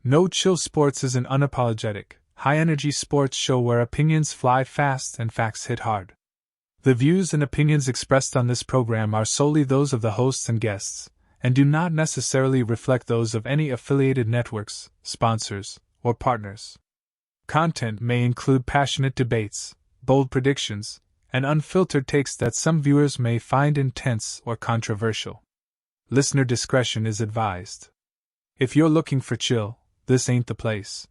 No Chill Sports is an unapologetic, high-energy sports show where opinions fly fast and facts hit hard. The views and opinions expressed on this program are solely those of the hosts and guests, and do not necessarily reflect those of any affiliated networks, sponsors, or partners. Content may include passionate debates, bold predictions, and unfiltered takes that some viewers may find intense or controversial. Listener discretion is advised. If you're looking for chill, this ain't the place.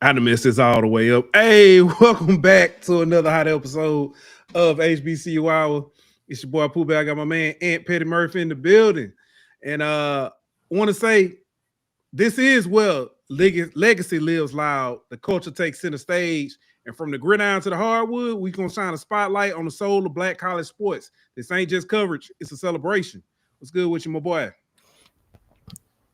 I done messed this all the way up. Hey, welcome back to another hot episode of HBCU Hour. It's your boy Pooh Bear. I got my man Aunt Petty Murphy in the building. And I want to say this is where legacy lives loud. The culture takes center stage. And from the gridiron to the hardwood, we're going to shine a spotlight on the soul of black college sports. This ain't just coverage. It's a celebration. What's good with you, my boy?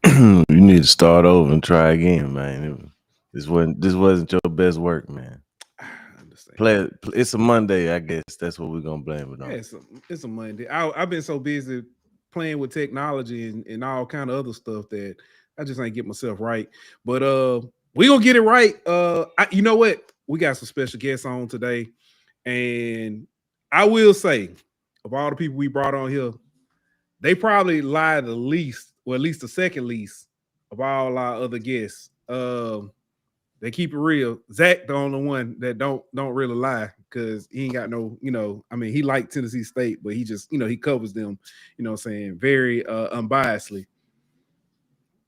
You need to start over and try again, man. This wasn't your best work, man. I understand. It's a Monday, I guess. That's what we're gonna blame it on. Yeah, it's a Monday. I've been so busy playing with technology and all kind of other stuff that I just ain't get myself right. But we gonna get it right. You know what? We got some special guests on today, and I will say, of all the people we brought on here, they probably lie the least, or at least the second least of all our other guests. They keep it real. Zach, the only one that don't really lie, because he ain't got no, he liked Tennessee State, but he just, he covers them, very unbiasedly.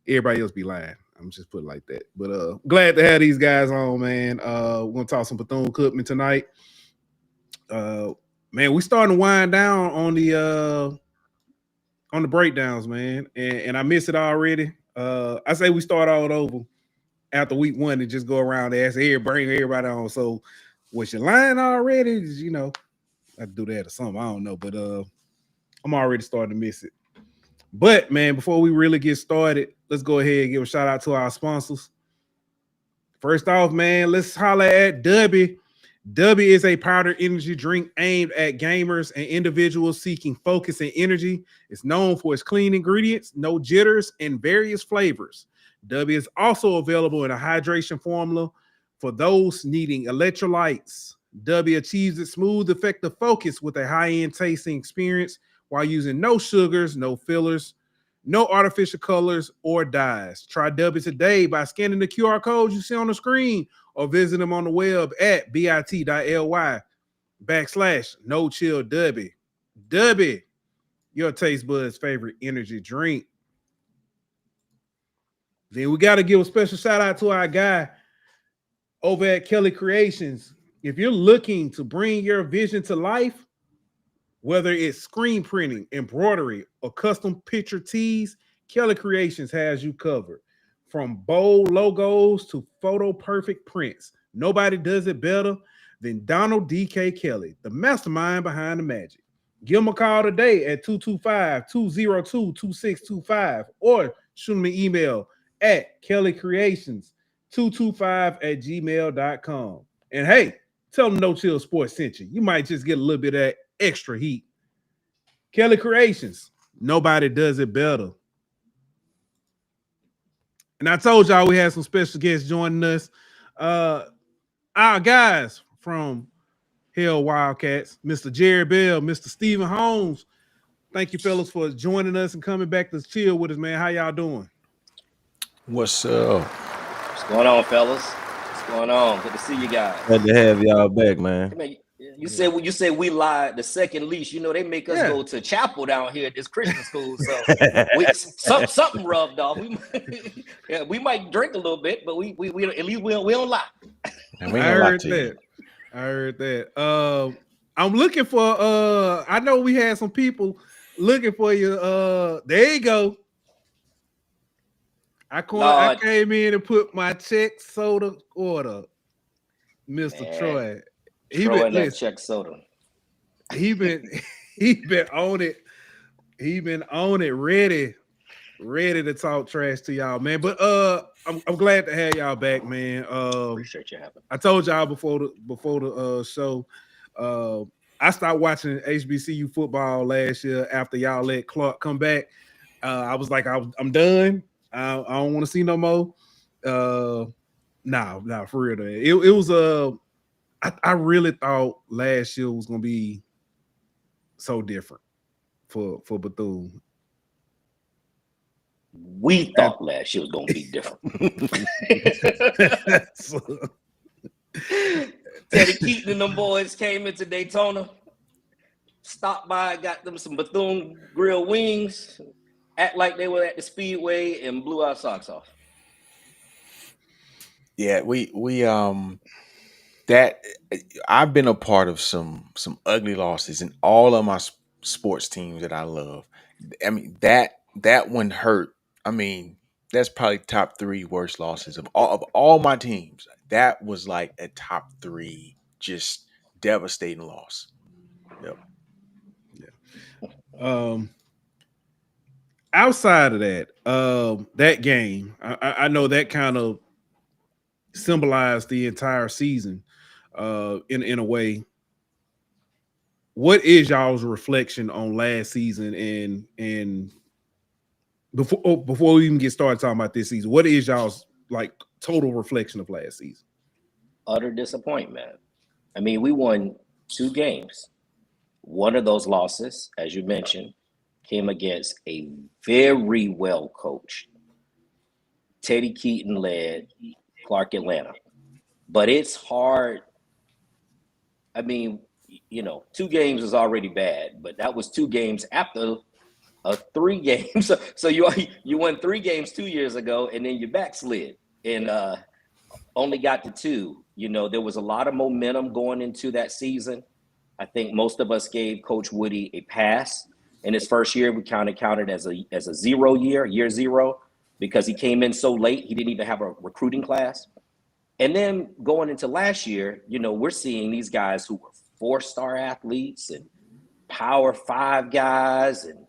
Everybody else be lying. I'm just put it like that. But glad to have these guys on, man. We're gonna talk some Bethune-Cookman tonight. Man, we starting to wind down on the breakdowns, man. And I miss it already. I say we start all over after week one and just go around and bring everybody on. So was you lying already? I do that or something. I don't know, but I'm already starting to miss it. But man, before we really get started, let's go ahead and give a shout out to our sponsors. First off, man, let's holler at Dubby. Dubby is a powdered energy drink aimed at gamers and individuals seeking focus and energy. It's known for its clean ingredients, no jitters, and various flavors. Dubby is also available in a hydration formula for those needing electrolytes. Dubby achieves its smooth, effective focus with a high-end tasting experience while using no sugars, no fillers, no artificial colors or dyes. Try Dubby today by scanning the QR code you see on the screen or visit them on the web at bit.ly/NoChillDubby. Dubby, your taste buds' favorite energy drink. Then we got to give a special shout out to our guy over at Kelly Creations. If you're looking to bring your vision to life, whether it's screen printing, embroidery, or custom picture tees, Kelly Creations has you covered. From bold logos to photo perfect prints, nobody does it better than Donald D.K. Kelly, the mastermind behind the magic. Give him a call today at 225-202-2625 or shoot him an email at kellycreations225@gmail.com. And hey, tell them No Chill Sports sent you. You might just get a little bit of that extra heat. Kelly Creations, nobody does it better. And I told y'all we had some special guests joining us. Our guys from Hell Wildcats, Mr. Jerry Bell, Mr. Stephen Holmes. Thank you, fellas, for joining us and coming back to chill with us, man. How y'all doing? What's up? What's going on, fellas? What's going on? Good to see you guys. Glad to have y'all back, man. You said we lied. The second least, they make us go to chapel down here at this Christian school. So something rubbed off. We might drink a little bit, but we at least we don't lie. And we ain't gonna lie to you. I heard that. I'm looking for. I know we had some people looking for you. There you go. I came in and put my check soda order, Mr. Troy. Troy that check soda. He been on it. He been on it, ready to talk trash to y'all, man. But I'm glad to have y'all back, man. Appreciate you having. I told y'all before the show. I stopped watching HBCU football last year after y'all let Clark come back. I was like, I'm done. I don't want to see no more. Nah, for real. It was I really thought last year was gonna be so different for Bethune. We thought last year was gonna be different. Teddy Keaton and them boys came into Daytona, stopped by, got them some Bethune grill wings, act like they were at the Speedway, and blew our socks off. Yeah, we that I've been a part of some ugly losses in all of my sports teams that I love. I mean, that one hurt. I mean, that's probably top 3 worst losses of all my teams. That was like a top 3 just devastating loss. Yep. Yeah. Outside of that, that game, I know that kind of symbolized the entire season, in a way. What is y'all's reflection on last season and before we even get started talking about this season, what is y'all's like total reflection of last season? Utter disappointment. I mean, we won 2 games. One of those losses, as you mentioned, came against a very well coached, Teddy Keaton led Clark Atlanta. But it's hard. I mean, 2 games is already bad, but that was 2 games after 3 games. So you won 3 games 2 years ago, and then you backslid and only got to 2. There was a lot of momentum going into that season. I think most of us gave Coach Woody a pass in his first year. We kind of counted as a 0 year 0, because he came in so late. He didn't even have a recruiting class. And then going into last year, we're seeing these guys who were 4-star athletes and Power 5 guys, and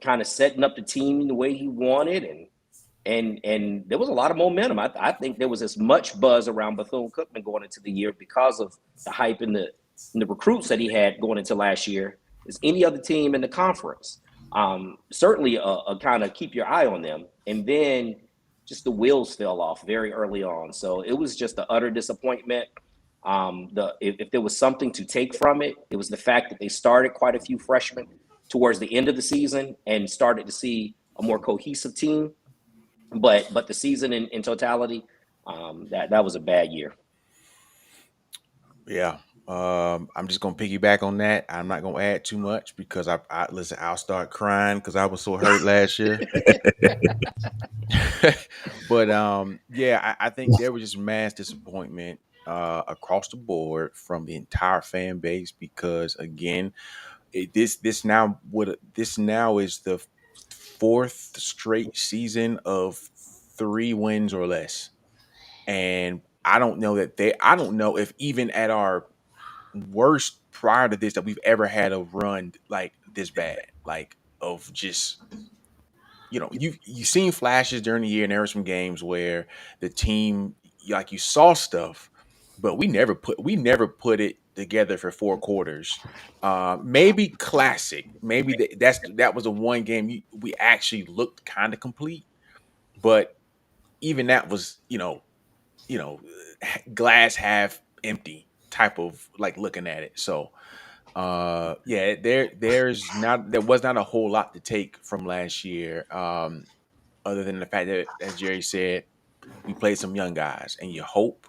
kind of setting up the team the way he wanted, and there was a lot of momentum. I think there was as much buzz around Bethune-Cookman going into the year because of the hype and the recruits that he had going into last year as any other team in the conference. Certainly a kind of keep your eye on them. And then just the wheels fell off very early on. So it was just an utter disappointment. If there was something to take from it, it was the fact that they started quite a few freshmen towards the end of the season and started to see a more cohesive team. But the season in totality, that was a bad year. Yeah. I'm just gonna piggyback on that. I'm not gonna add too much because listen, I'll start crying because I was so hurt last year. But yeah, I think there was just mass disappointment across the board from the entire fan base because again, this now is the 4th straight season of 3 wins or less, and I don't know if even at our worst prior to this that we've ever had a run like this bad, like of just you've seen flashes during the year, and there were some games where the team like you saw stuff, but we never put it together for 4 quarters. Maybe Classic, maybe that was the one game we actually looked kind of complete, but even that was glass half empty type of like looking at it. So yeah, there was not a whole lot to take from last year, other than the fact that, as Jerry said, we played some young guys, and you hope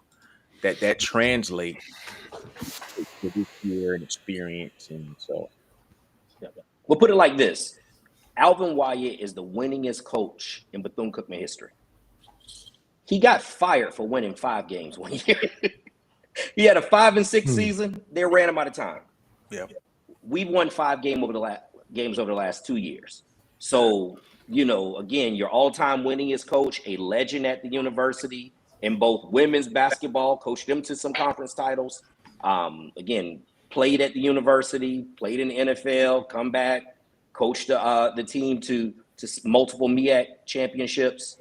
that translate for this year and experience, and so We'll put it like this: Alvin Wyatt is the winningest coach in Bethune-Cookman history. He got fired for winning 5 games one year. He had a 5-6 season. They ran him out of time. yeah. We've won 5 games over the last 2 years. So, again, your all-time winningest coach, a legend at the university in both women's basketball, coached them to some conference titles. Again, played at the university, played in the NFL, come back, coached the team to multiple MEAC championships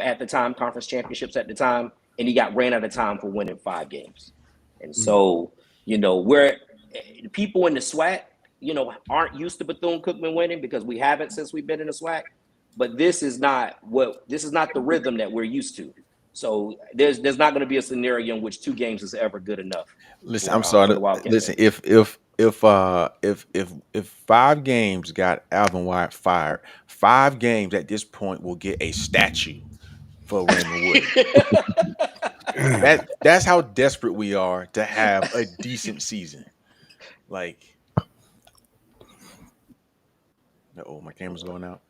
at the time, conference championships at the time, and he got ran out of time for winning 5 games. And so, we're people in the SWAC, aren't used to Bethune-Cookman winning because we haven't since we've been in the SWAC. But this is not the rhythm that we're used to. So there's not going to be a scenario in which 2 games is ever good enough. Listen, I'm sorry. Listen, if 5 games got Alvin Wyatt fired, 5 games at this point will get a statue for Raymond Wood. That's how desperate we are to have a decent season. Like, oh, my camera's going out.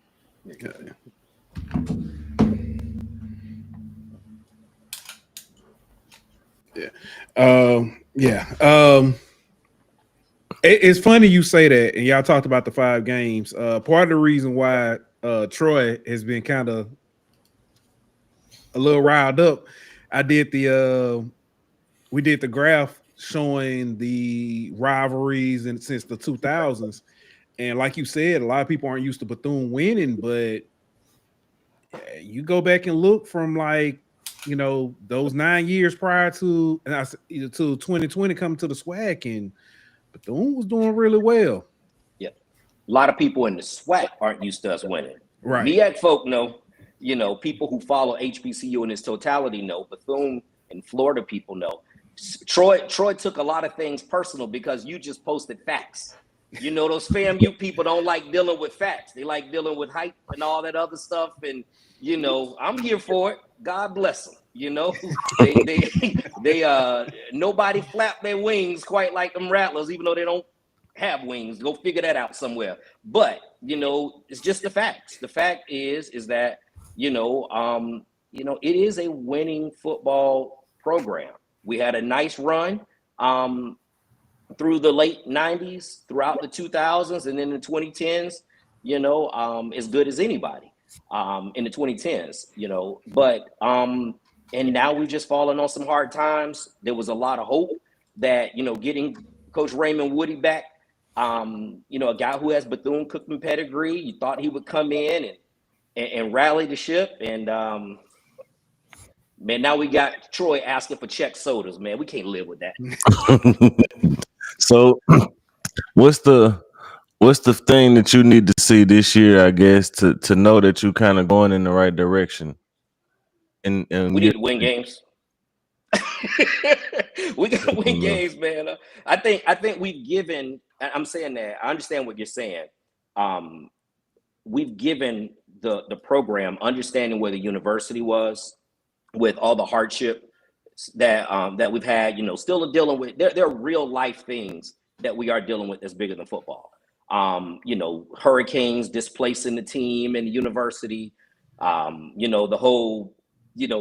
It's funny you say that, and y'all talked about the 5 games. Part of the reason why Troy has been kind of a little riled up, we did the graph showing the rivalries and since the 2000s, and like you said, a lot of people aren't used to Bethune winning, but you go back and look from those 9 years prior to 2020 coming to the SWAC, and Bethune was doing really well. Yeah, a lot of people in the SWAC aren't used to us winning. Right, MEAC folk know. People who follow HBCU in its totality know. Bethune and Florida people know. Troy took a lot of things personal because you just posted facts. Those FAMU people don't like dealing with facts. They like dealing with hype and all that other stuff. And I'm here for it. God bless them. They nobody flap their wings quite like them Rattlers, even though they don't have wings. Go figure that out somewhere. But it's just the facts. The fact is that it is a winning football program. We had a nice run through the late 90s, throughout the 2000s, and then the 2010s, as good as anybody in the 2010s, but and now we've just fallen on some hard times. There was a lot of hope that, getting Coach Raymond Woody back, a guy who has Bethune-Cookman pedigree, you thought he would come in and rally the ship. And man, now we got Troy asking for check sodas, man. We can't live with that. So what's the thing that you need to see this year, I guess, to know that you're kind of going in the right direction? And we need to win games. We gotta win games, man. I think we've given. I'm saying that. I understand what you're saying. We've given the program understanding where the university was with all the hardship that we've had. Still dealing with. There are real life things that we are dealing with that's bigger than football. Hurricanes displacing the team and the university. The whole.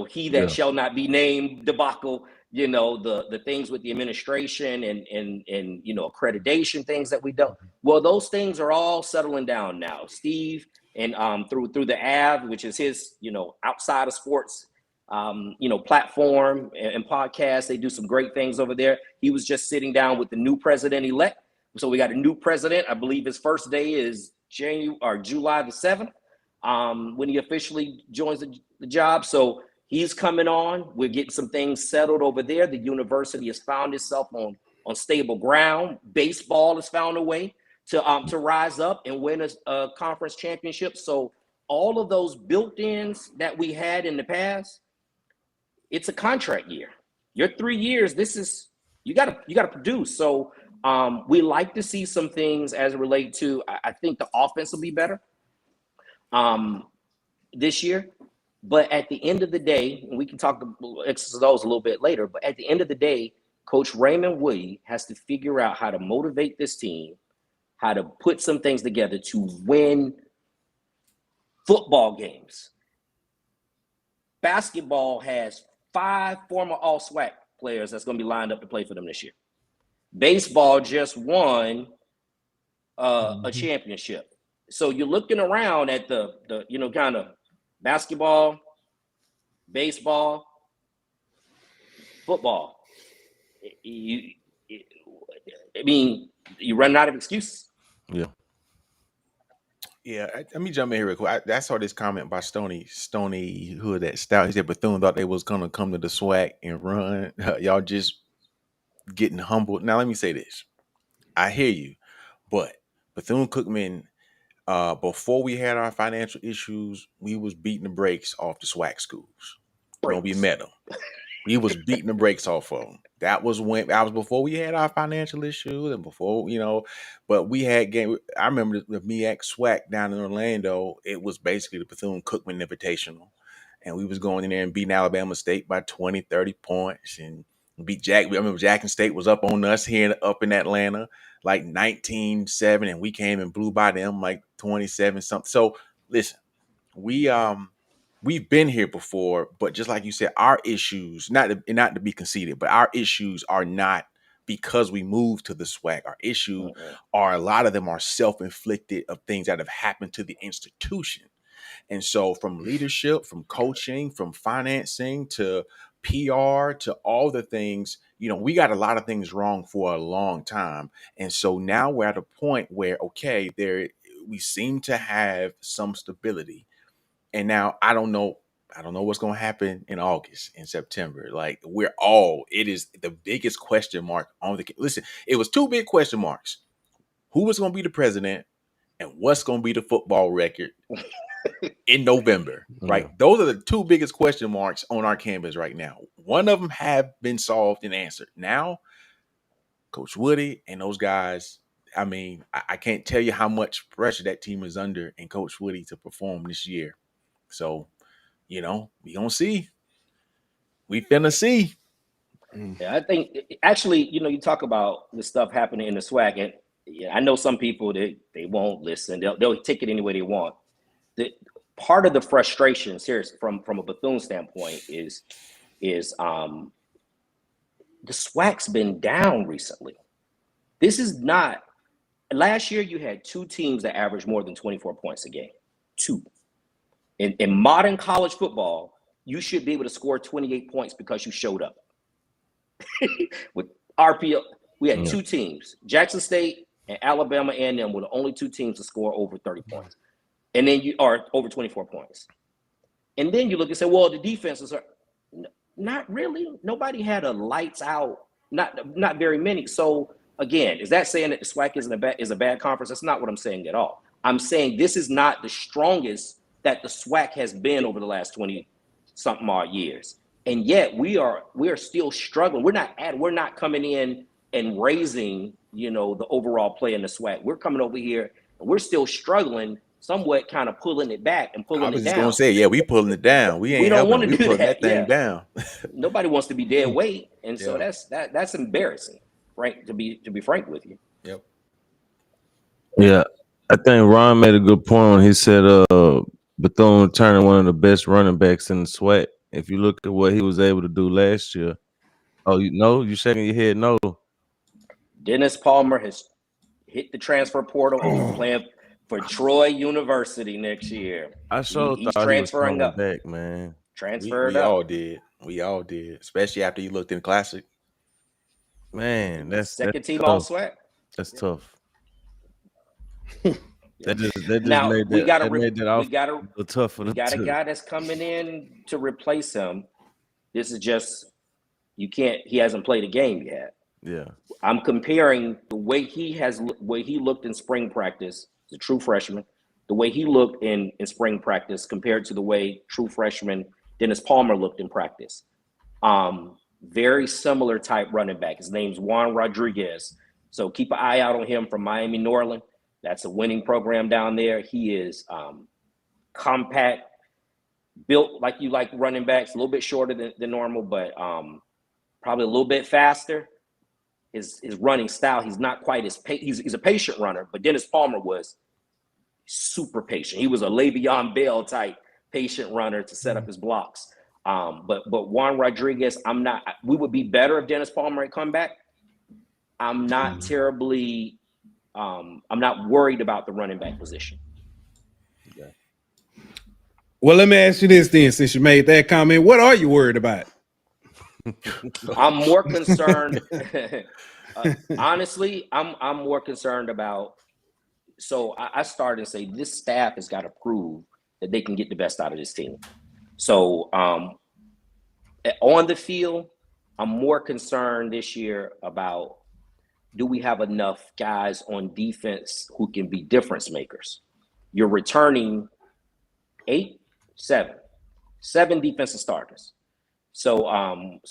He that shall not be named debacle, the things with the administration and accreditation things that we don't. Well, those things are all settling down now. Steve and through the AV, which is his, outside of sports, platform and podcast, they do some great things over there. He was just sitting down with the new president-elect. So we got a new president. I believe his first day is July the 7th, when he officially joins the job. So he's coming on. We're getting some things settled over there. The university has found itself on stable ground. Baseball has found a way to rise up and win a conference championship. So all of those built-ins that we had in the past, it's a contract year. Your 3 years, you gotta produce. So we like to see some things as it relate to. I think the offense will be better this year. But at the end of the day, and we can talk those a little bit later, but at the end of the day, Coach Raymond Woody has to figure out how to motivate this team, how to put some things together to win football games. Basketball has 5 former All-SWAC players that's going to be lined up to play for them this year. Baseball just won a championship. So you're looking around at the kind of basketball, baseball, football. You run out of excuses. Yeah. Yeah, let me jump in here real quick. I saw this comment by Stony who is that Stout. He said Bethune thought they was gonna come to the SWAC and run. Y'all just getting humbled. Now let me say this. I hear you, but Bethune-Cookman, before we had our financial issues, we was beating the brakes off the SWAC schools. When we met them, we was beating the brakes off of them. That was before we had our financial issues and before, but we had game. I remember the MEAC SWAC down in Orlando. It was basically the Bethune-Cookman Invitational. And we was going in there and beating Alabama State by 20, 30 points and beat Jack. I remember Jackson State was up on us here up in Atlanta, like 19-7, and we came and blew by them like 27 something. So listen, we've been here before, but just like you said, our issues, not to be conceited, but our issues are not because we moved to the SWAC. Our issue are, a lot of them are self-inflicted of things that have happened to the institution. And so from leadership, from coaching, from financing to PR to all the things, we got a lot of things wrong for a long time. And so now we're at a point where, okay, we seem to have some stability. And now I don't know what's going to happen in August, in September. Like it is the biggest question mark on listen, it was 2 big question marks. Who was going to be the president and what's going to be the football record in November, right? Yeah. Those are the 2 biggest question marks on our canvas right now. One of them have been solved and answered. Now, Coach Woody and those guys, I can't tell you how much pressure that team is under and Coach Woody to perform this year. So, we gonna see. We finna see. Yeah, I think actually, you talk about the stuff happening in the SWAC, and I know some people they won't listen. They'll take it any way they want. The part of the frustration, seriously, from a Bethune standpoint, is the SWAC's been down recently. This is not. Last year, you had 2 teams that averaged more than 24 points a game. 2. In modern college football, you should be able to score 28 points because you showed up. With RPO, we had 2 teams. Jackson State and Alabama A&M were the only 2 teams to score over 30 points. And then you are over 24 points. And then you look and say, well, the defenses are not really. Nobody had a lights out, not very many. So again, is that saying that the SWAC is a bad conference? That's not what I'm saying at all. I'm saying this is not the strongest that the SWAC has been over the last 20-something odd years. And yet we are still struggling. We're not coming in and raising, the overall play in the SWAC. We're coming over here and we're still struggling, somewhat kind of pulling it back and pulling it down. I was just gonna say, yeah, we pulling it down. We don't want to do that thing down. Nobody wants to be dead weight, and so that's embarrassing, right? To be frank with you. Yep. Yeah, I think Ron made a good point when he said Bethune returning one of the best running backs in the SWAC. If you look at what he was able to do last year. Oh, you shaking your head? No. Dennis Palmer has hit the transfer portal and he's playing for Troy University next year. He's transferring up. Back, man. Transferred we up. We all did, especially after you looked in Classic. Man, that's second team tough. all SWAC. That's tough. That just now made we got a tough for we got a guy that's coming in to replace him. This is just he hasn't played a game yet. Yeah. I'm comparing the way he looked in spring practice, as a true freshman, the way he looked in spring practice compared to the way true freshman Dennis Palmer looked in practice. Very similar type running back. His name's Juan Rodriguez. So keep an eye out on him from Miami Norland. That's a winning program down there. He is compact, built like you like running backs, a little bit shorter than normal, but probably a little bit faster. his running style. He's not quite as he's a patient runner, but Dennis Palmer was super patient. He was a Le'Veon Bell type patient runner to set up his blocks. But Juan Rodriguez, we would be better if Dennis Palmer had come back. I'm not terribly I'm not worried about the running back position. Okay. Well, let me ask you this then, since you made that comment. What are you worried about? I'm more concerned. Honestly, I'm more concerned about. So I started to say this staff has got to prove that they can get the best out of this team. So on the field, I'm more concerned this year about, do we have enough guys on defense who can be difference makers? You're returning seven defensive starters. So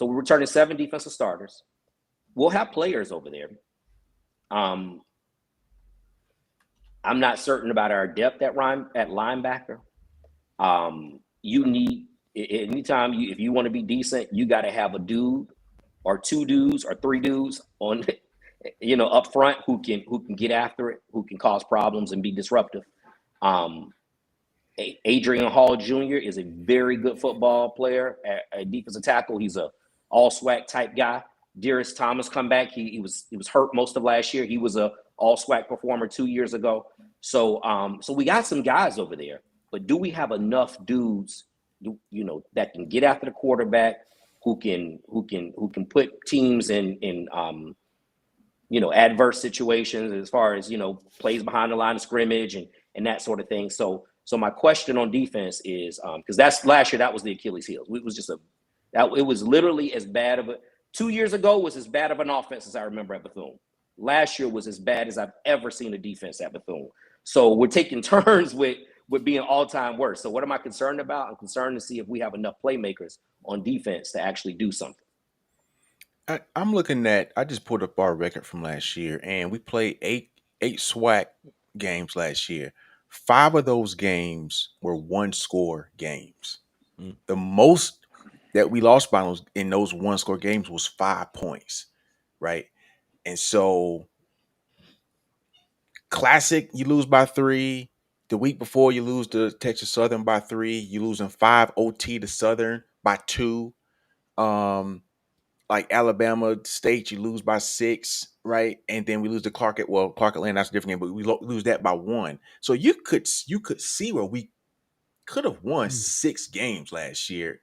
we're returning 7 defensive starters. We'll have players over there. I'm not certain about our depth at linebacker. You need, anytime if you want to be decent, you got to have a dude or 2 dudes or 3 dudes on, up front who can get after it, who can cause problems and be disruptive. Adrian Hall Jr. is a very good football player at defensive tackle. He's a all SWAC type guy. Darius Thomas come back. He was hurt most of last year. He was a all SWAC performer 2 years ago. So we got some guys over there, but do we have enough dudes, that can get after the quarterback, who can put teams in adverse situations as far as, plays behind the line of scrimmage and that sort of thing. So my question on defense is, because that's last year, that was the Achilles heel. It was just it was literally as bad of 2 years ago was as bad of an offense as I remember at Bethune. Last year was as bad as I've ever seen a defense at Bethune. So we're taking turns with being all-time worst. So what am I concerned about? I'm concerned to see if we have enough playmakers on defense to actually do something. I'm looking at, I just pulled up our record from last year, and we played eight SWAC games last year. 5 of those games were 1-score games. The most that we lost by in those 1-score games was 5 points, right? And so Classic, you lose by 3. The week before, you lose to Texas Southern by 3. You lose in 5 OT to Southern by 2. Like Alabama State, you lose by 6, right? And then we lose to Clark Atlanta, that's a different game, but we lose that by 1. So you could see where we could have won 6 games last year.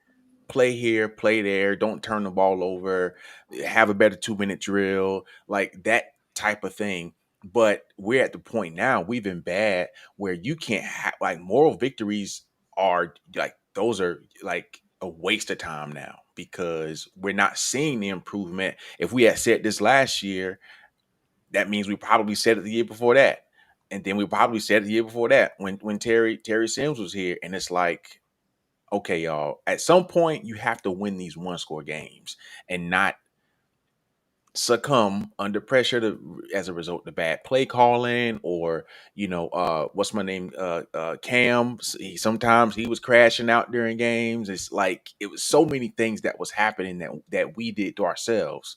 Play here, play there, don't turn the ball over, have a better 2-minute drill, like that type of thing. But we're at the point now, we've been bad where you can't have, like, moral victories are like, those are like a waste of time now, because we're not seeing the improvement. If we had said this last year, that means we probably said it the year before that. And then we probably said it the year before that when Terry Sims was here. And it's like, okay, y'all, at some point you have to win these 1-score games and not succumb under pressure as a result of bad play calling, or what's my name, Cam. Sometimes he was crashing out during games. It's like it was so many things that was happening that we did to ourselves.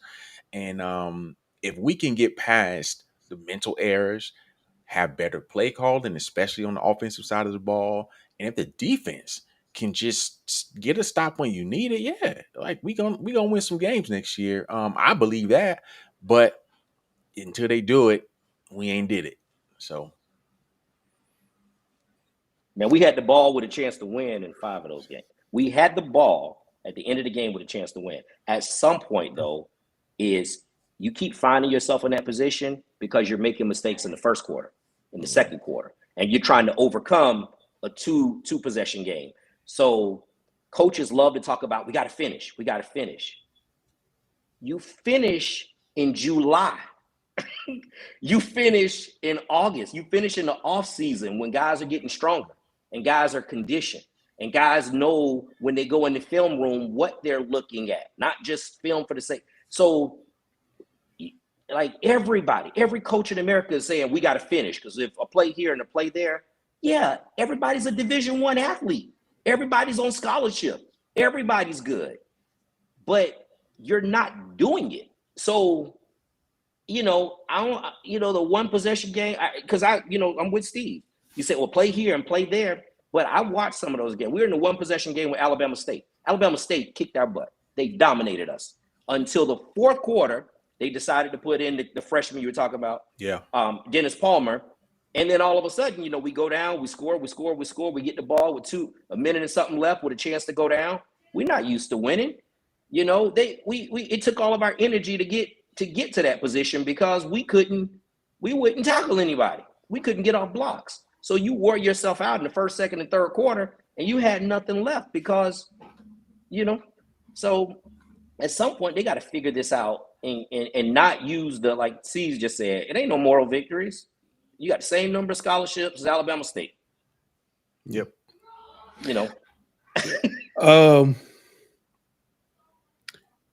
And if we can get past the mental errors, have better play calling, especially on the offensive side of the ball, and if the defense can just get a stop when you need it, yeah, like we gonna win some games next year. I believe that, but until they do it, we ain't did it. So, man, we had the ball with a chance to win in 5 of those games. We had the ball at the end of the game with a chance to win. At some point, though, is you keep finding yourself in that position because you're making mistakes in the first quarter, in the second quarter, and you're trying to overcome a two possession game. So coaches love to talk about, we got to finish. You finish in July. You finish in August. You finish in the off season when guys are getting stronger and guys are conditioned and guys know when they go in the film room what they're looking at, not just film for the sake. So like every coach in America is saying we got to finish, because if a play here and a play there, yeah, everybody's a Division I athlete. Everybody's on scholarship. Everybody's good, but you're not doing it. So I don't, the one possession game, because I'm with Steve. You said, well, play here and play there. But I watched some of those games. We were in the one possession game with Alabama State. Alabama State kicked our butt. They dominated us until the fourth quarter. They decided to put in the freshman you were talking about, Dennis Palmer. And then all of a sudden, we go down, we score, we get the ball with a minute and something left with a chance to go down. We're not used to winning. It took all of our energy to get to that position because we wouldn't tackle anybody. We couldn't get off blocks. So you wore yourself out in the first, second, and third quarter, and you had nothing left because, so at some point they got to figure this out and not use like C's just said, it ain't no moral victories. You got the same number of scholarships as Alabama State. Yep.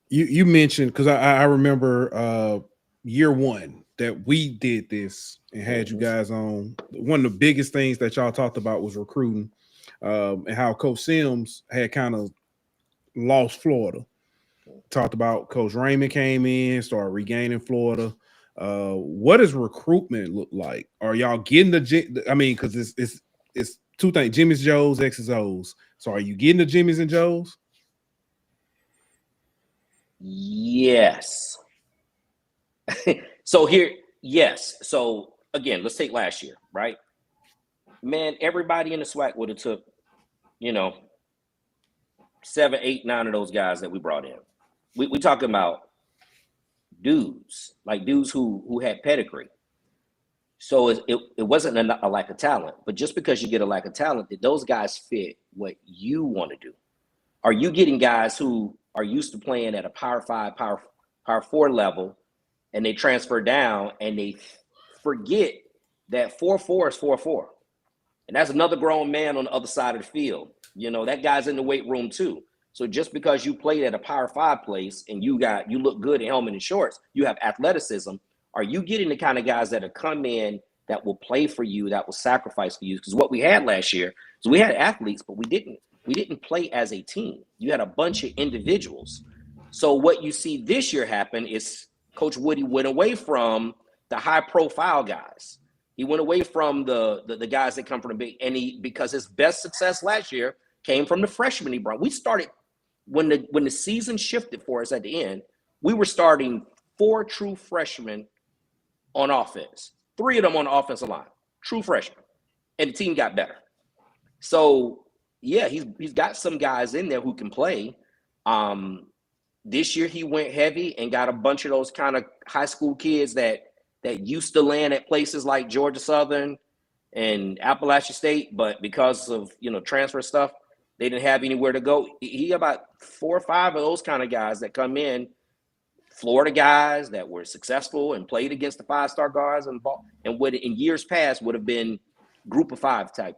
You mentioned, because I remember year one that we did this and had you guys on. One of the biggest things that y'all talked about was recruiting, and how Coach Sims had kind of lost Florida. Talked about Coach Raymond came in, started regaining Florida. What does recruitment look like? Are y'all getting because it's two things: Jimmy's, Joe's, X's, O's. So are you getting the Jimmy's and Joe's? Yes. Yes. So again, let's take last year, right? Man, everybody in the SWAC would have took, 7, 8, 9 of those guys that we brought in. We talking about dudes who had pedigree. So it wasn't a lack of talent, but just because you get a lack of talent, did those guys fit what you want to do? Are you getting guys who are used to playing at a Power 5, Power 4 level, and they transfer down and they forget that 4-4 is 4-4. And that's another grown man on the other side of the field. That guy's in the weight room too. So just because you played at a Power 5 place and you look good in helmet and shorts, you have athleticism. Are you getting the kind of guys that have come in that will play for you, that will sacrifice for you? Because what we had last year is we had athletes, but we didn't play as a team. You had a bunch of individuals. So what you see this year happen is Coach Woody went away from the high profile guys. He went away from the guys that come from the big, because his best success last year came from the freshmen he brought. We started when the season shifted for us at the end, we were starting 4 true freshmen on offense, 3 of them on the offensive line, true freshmen, and the team got better. So yeah, he's got some guys in there who can play. This year he went heavy and got a bunch of those kind of high school kids that used to land at places like Georgia Southern and Appalachia State, but because of transfer stuff, they didn't have anywhere to go. He got about 4 or 5 of those kind of guys that come in, Florida guys that were successful and played against the 5-star guards and what in years past would have been group of 5 type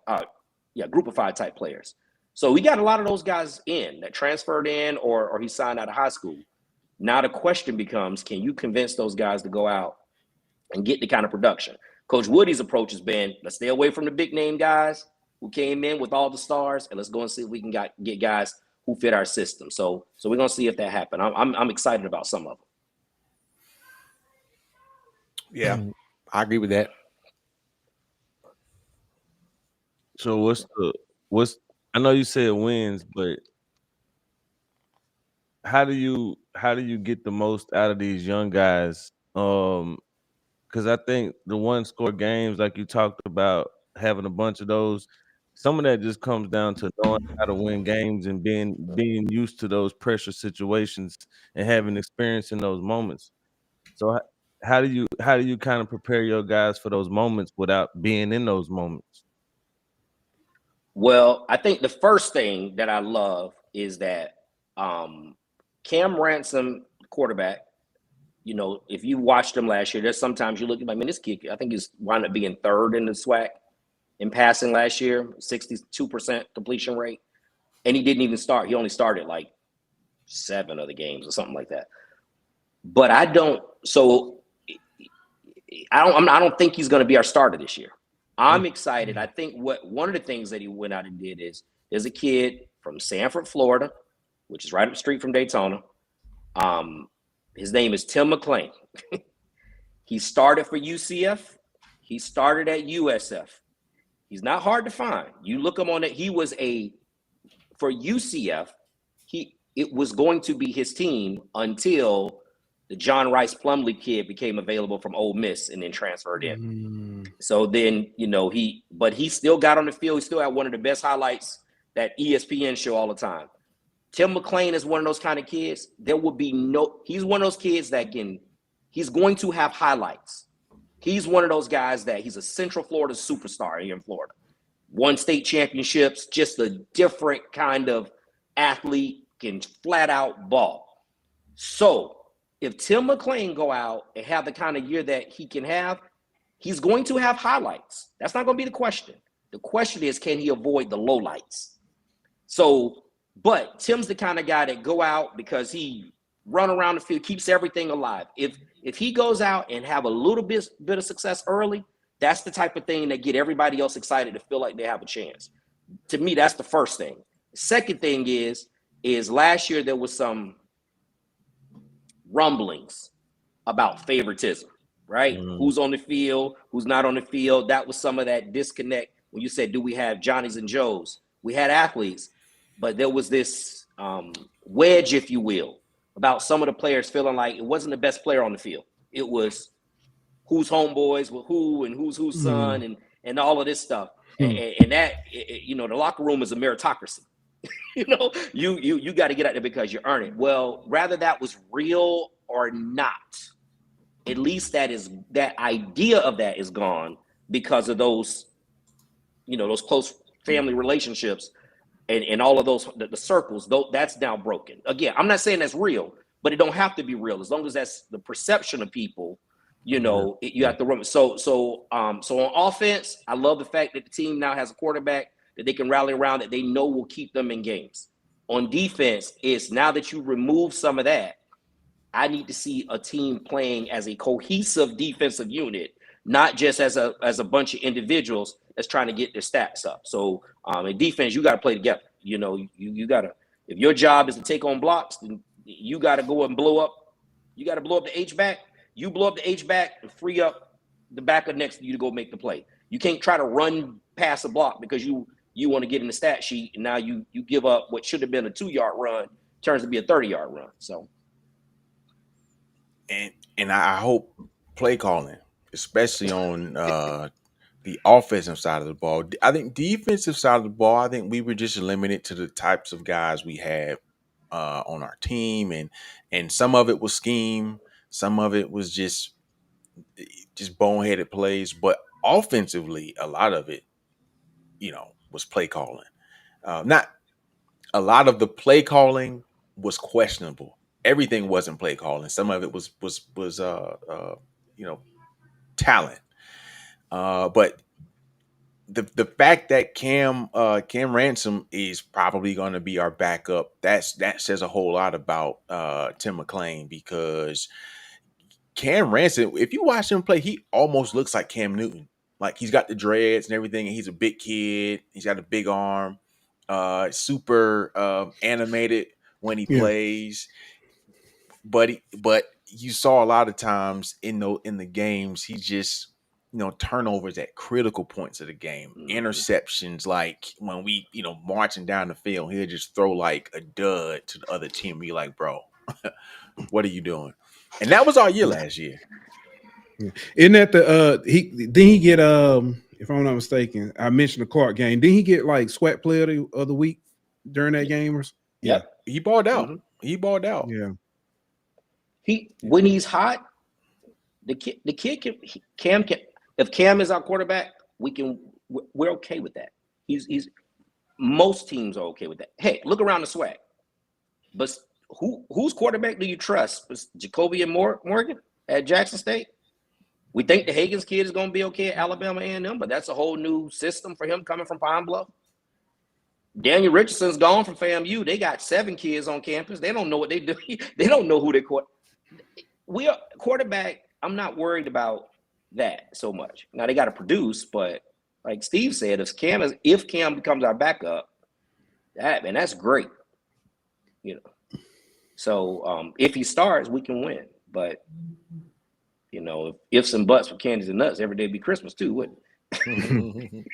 players. So we got a lot of those guys in that transferred in or he signed out of high school. Now the question becomes, can you convince those guys to go out and get the kind of production? Coach Woody's approach has been, let's stay away from the big name guys who came in with all the stars, and let's go and see if we can get guys who fit our system. So we're gonna see if that happens. I'm excited about some of them. Yeah, I agree with that. So I know you said wins, but how do you get the most out of these young guys? Because I think the 1-score games, like you talked about, having a bunch of those, some of that just comes down to knowing how to win games and being used to those pressure situations and having experience in those moments. So how do you kind of prepare your guys for those moments without being in those moments? Well, I think the first thing that I love is that Cam Ransom, quarterback, if you watched him last year, there's sometimes you look at, this kid, I think he's wound up being 3rd in the SWAC in passing last year, 62% completion rate. And he didn't even start. He only started like 7 of the games or something like that. But I don't think he's going to be our starter this year. I'm excited. I think one of the things that he went out and did is there's a kid from Sanford, Florida, which is right up the street from Daytona. His name is Tim McClain. He started for UCF. He started at USF. He's not hard to find. You look him on it. He was for UCF. It was going to be his team until the John Rice Plumlee kid became available from Ole Miss and then transferred in. So then, but he still got on the field. He still had one of the best highlights that ESPN show all the time. Tim McClain is one of those kind of kids. He's one of those kids he's going to have highlights. He's one of those guys that he's a Central Florida superstar here in Florida. Won state championships, just a different kind of athlete, can flat out ball. So if Tim McClain go out and have the kind of year that he can have, he's going to have highlights. That's not going to be the question. The question is, can he avoid the lowlights? So, but Tim's the kind of guy that go out because he run around the field, keeps everything alive. If he goes out and have a little bit of success early, that's the type of thing that get everybody else excited to feel like they have a chance. To me, that's the first thing. The second thing is last year there was some rumblings about favoritism, right? Who's on the field, who's not on the field. That was some of that disconnect when you said, do we have Johnnies and Joes? We had athletes, but there was this wedge, if you will, about some of the players feeling like it wasn't the best player on the field. It was who's homeboys with who and who's son and all of this stuff. And that, the locker room is a meritocracy. You got to get out there because you earn it. Well, rather that was real or not, at least that idea of that is gone because of those, those close family relationships and all of those, the circles, though, that's now broken. Again, I'm not saying that's real, but it don't have to be real. As long as that's the perception of people, you have to run. So on offense, I love the fact that the team now has a quarterback that they can rally around that they know will keep them in games. On defense, it's now that you remove some of that, I need to see a team playing as a cohesive defensive unit, not just as a bunch of individuals that's trying to get their stats up. So in defense, you got to play together. You got to, if your job is to take on blocks, then you got to go and blow up. You got to blow up the H-back. You blow up the H-back and free up the backer next to you to go make the play. You can't try to run past a block because you want to get in the stat sheet, and now you give up what should have been a 2-yard run, turns to be a 30-yard run. So, and I hope play calling, especially on the offensive side of the ball. I think defensive side of the ball, I think we were just limited to the types of guys we had on our team, and some of it was scheme, some of it was just boneheaded plays, but offensively, a lot of it, was play calling. Not a lot of the play calling was questionable. Everything wasn't play calling. Some of it was talent. But the fact that Cam Ransom is probably going to be our backup, that says a whole lot about Tim McClain, because Cam Ransom, if you watch him play, he almost looks like Cam Newton. Like, he's got the dreads and everything, and he's a big kid. He's got a big arm, super animated when he plays. But you saw a lot of times in the games, he just, turnovers at critical points of the game, interceptions. Like when we, marching down the field, he'll just throw like a dud to the other team. Be like, bro, what are you doing? And that was our year last year. Yeah. Isn't that he get if I'm not mistaken, I mentioned the Clark game. Didn't he get like sweat player of the week during that game? Yeah. He balled out. Mm-hmm. He balled out. Yeah. When he's hot, the kid can, if Cam is our quarterback, we're okay with that. He's most teams are okay with that. Hey, look around the SWAC. But whose quarterback do you trust? Was Jacoby and Morgan at Jackson State? We think the Higgins kid is going to be okay at Alabama A&M, but that's a whole new system for him coming from Pine Bluff. Daniel Richardson's gone from FAMU. They got 7 kids on campus. They don't know what they do. They don't know who they we are quarterback. I'm not worried about that so much. Now they got to produce, but like Steve said, if Cam becomes our backup, that's great. So if he starts, we can win. But You know, if ifs and buts for candies and nuts, every day be Christmas too, wouldn't it?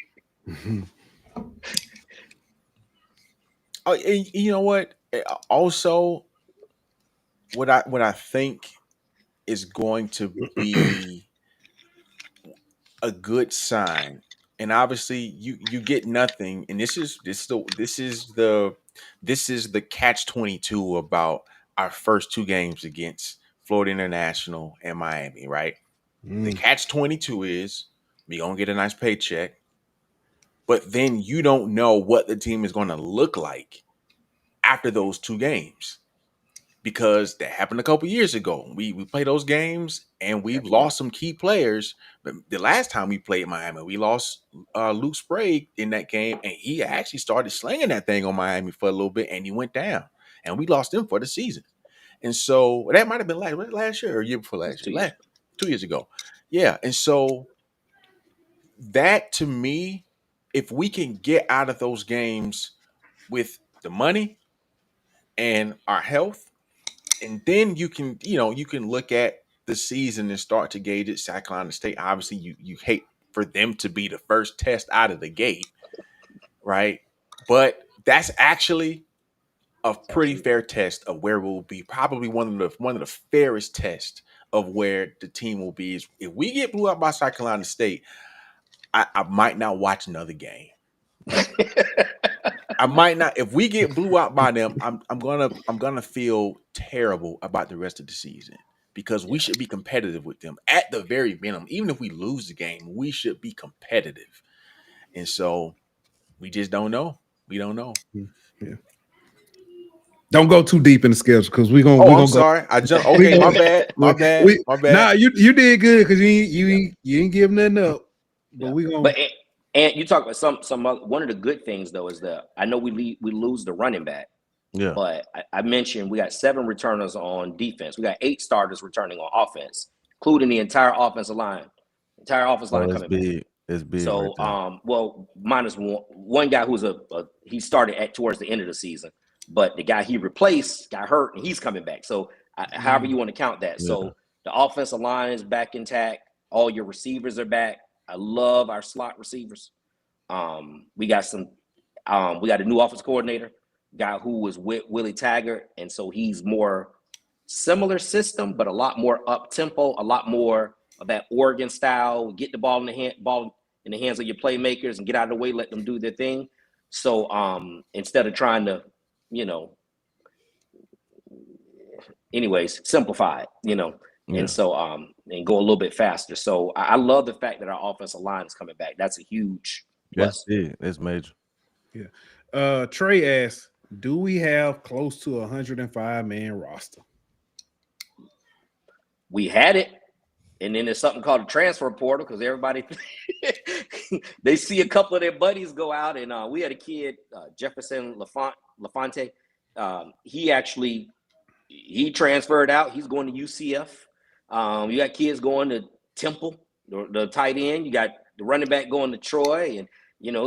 Oh, and you know what? Also, what I think is going to be a good sign, and obviously you get nothing, and this is the catch-22 about our first two games against Florida International and Miami, right? The catch-22 is we gonna get a nice paycheck, but then you don't know what the team is gonna look like after those two games. Because that happened a couple years ago. We played those games and we've lost some key players. But the last time we played Miami, we lost Luke Sprague in that game, and he actually started slinging that thing on Miami for a little bit, and he went down, and we lost him for the season. And so that might have been last year or year before last year, 2 years ago. Yeah, and so that to me, if we can get out of those games with the money and our health, and then you can look at the season and start to gauge it. South Carolina State, obviously, you hate for them to be the first test out of the gate, right? But that's actually a pretty fair test of where we'll be. Probably one of the fairest tests of where the team will be. Is if we get blew up by South Carolina State, I might not watch another game. I might not. If we get blew out by them, I'm gonna feel terrible about the rest of the season, because we should be competitive with them at the very minimum. Even if we lose the game, we should be competitive. And so we just don't know. We don't know. Yeah. Don't go too deep in the schedule, because we're gonna. I'm sorry. I jumped. Okay, my bad. My bad. Nah, you did good, because you ain't giving nothing up. But we gonna. But and you talk about some other, one of the good things though is that I know we lose the running back. Yeah. But I mentioned we got 7 returners on defense. We got 8 starters returning on offense, including the entire offensive line. Entire offensive line coming back. It's big. So, right well, minus one guy who's he started towards the end of the season, but the guy he replaced got hurt and he's coming back. So, however you want to count that. Yeah. So, the offensive line is back intact. All your receivers are back. I love our slot receivers. We got a new offense coordinator, guy who was with Willie Taggart, and so he's more similar system, but a lot more up tempo, a lot more of that Oregon style. Get the ball in the hands of your playmakers and get out of the way, let them do their thing. So instead of trying to, anyways, simplify it, and so and go a little bit faster. So I love the fact that our offensive line is coming back. That's a huge plus. That's it. That's major. Yeah. Trey asks, do we have close to 105-man roster? We had it, and then there's something called a transfer portal, because everybody they see a couple of their buddies go out, and we had a kid, Jefferson LaFonte. He transferred out. He's going to UCF. You got kids going to Temple, the tight end. You got the running back going to Troy, and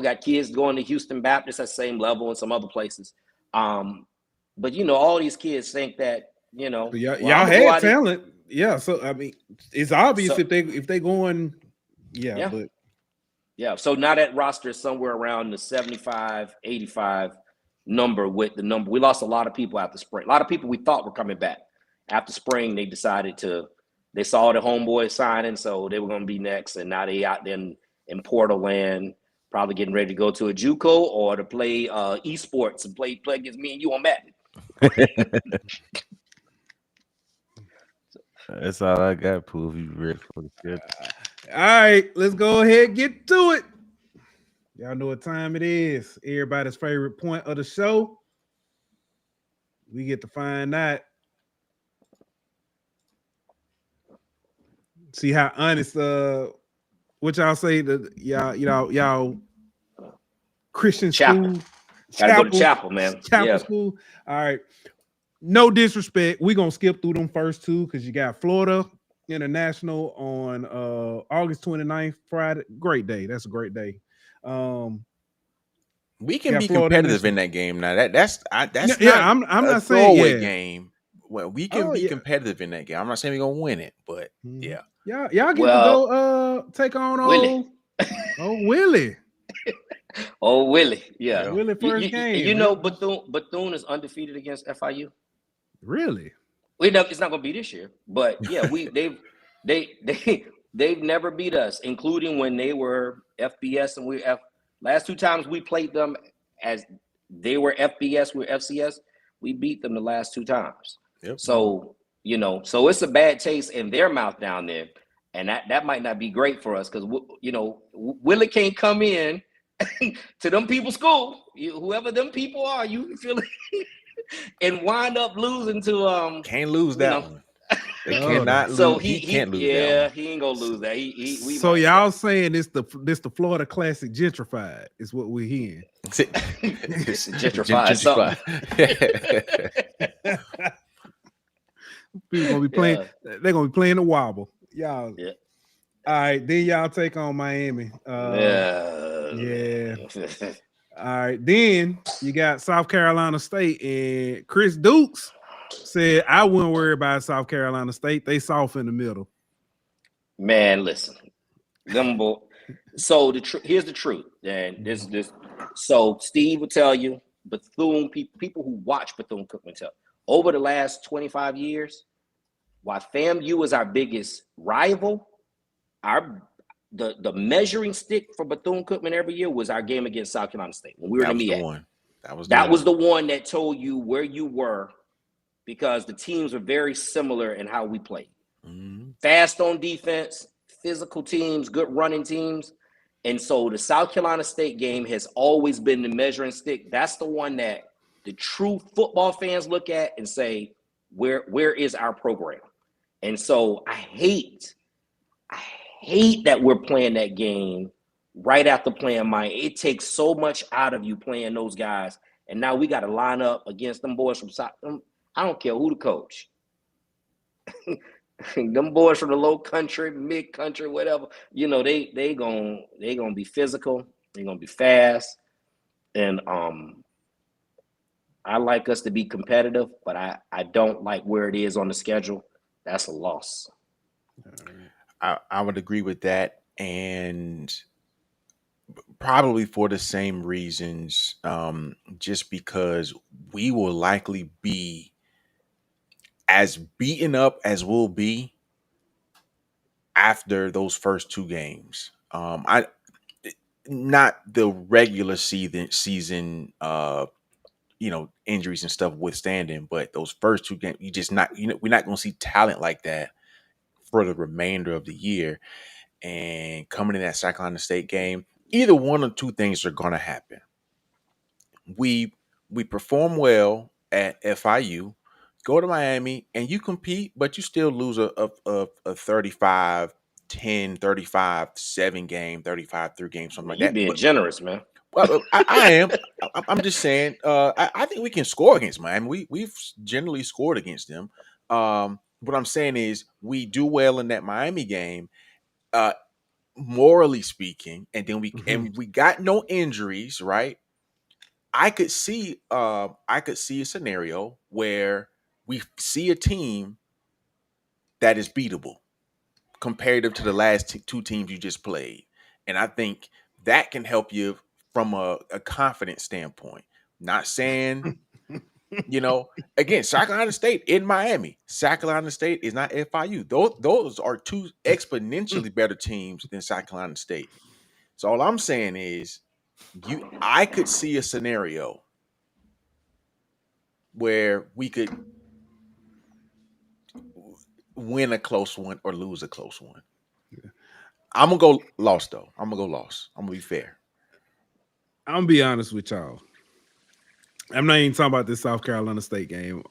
got kids going to Houston Baptist at the same level and some other places. But all these kids think that y'all had talent. Yeah, so I mean, it's obvious if they going. Yeah, but yeah. So now that roster is somewhere around the 75, 85 number. With the number, we lost a lot of people after spring. A lot of people we thought were coming back after spring. They decided they saw the homeboy signing, so they were going to be next, and now they out there in Portal land, probably getting ready to go to a JUCO or to play esports and play against me and you on Madden. That's all I got, Pooh. If you ready for the schedule. All right, let's go ahead and get to it. Y'all know what time it is. Everybody's favorite point of the show. We get to find out. See how honest what y'all say, y'all Christian Chapel. School. Gotta go to Chapel, man. Chapel School. All right. No disrespect. We're gonna skip through them first two, because you got Florida International on August 29th, Friday. Great day. That's a great day. We can be competitive in that game now. I'm not saying throwaway game. well, we can be yeah. competitive in that game. I'm not saying we're gonna win it, but yeah. Y'all get to Well, go take on Willie. Willie. Oh, Willie. Yeah. Willie first game. You know Bethune is undefeated against FIU. Really? It's not gonna be this year, but yeah, they've never beat us, including when they were FBS and last 2 times we played them as they were FBS, we're FCS. We beat them the last 2 times. Yep. So so it's a bad taste in their mouth down there, and that might not be great for us because Willie can't come in to them people's school, whoever them people are, you feel it, and wind up losing to can't lose that one. They cannot lose. So he can't lose that one. he ain't gonna lose that. So y'all saying this the Florida Classic gentrified is what we're hearing. Gentrified. People gonna be playing. Yeah. They're gonna be playing the wobble. Y'all. Yeah. All right, then y'all take on Miami. Yeah. All right, then you got South Carolina State, and Chris Dukes said, "I wouldn't worry about South Carolina State. They soft in the middle." Man, listen, so here's the truth, and this. So Steve will tell you, Bethune people who watch Bethune-Cookman tell over the last 25 years, while FAMU is our biggest rival, the measuring stick for Bethune-Cookman every year was our game against South Carolina State when we were in the MEAC. That was the one that told you where you were, because the teams were very similar in how we played. Mm-hmm. Fast on defense, physical teams, good running teams. And so the South Carolina State game has always been the measuring stick. That's the one that the true football fans look at and say, where is our program? And so I hate that we're playing that game right after playing Miami. It takes so much out of you playing those guys. And now we got to line up against them boys from South. I don't care who the coach. Them boys from the low country, mid country, whatever, they gonna be physical. They're gonna be fast, and I like us to be competitive, but I don't like where it is on the schedule. That's a loss. I would agree with that, and probably for the same reasons, just because we will likely be as beaten up as we'll be after those first 2 games. Not the regular season injuries and stuff withstanding, but those first 2 games, we're not going to see talent like that for the remainder of the year. And coming in that South Carolina State game, either one or 2 things are going to happen. We perform well at FIU, go to Miami, and you compete, but you still lose a 35-10, 35-7 game, 35-3 game, something like that. You're being generous, man. Well, I am. I'm just saying. I think we can score against Miami. We've generally scored against them. What I'm saying is we do well in that Miami game, morally speaking, and then we got no injuries, right? I could see a scenario where we see a team that is beatable comparative to the last 2 teams you just played. And I think that can help you from a confidence standpoint. Not saying, again, South Carolina State in Miami. South Carolina State is not FIU. Those are 2 exponentially better teams than South Carolina State. So all I'm saying is I could see a scenario where we could win a close one or lose a close one. Yeah. I'm going to go lost, though. I'm going to be fair. I'm going to be honest with y'all. I'm not even talking about this South Carolina State game.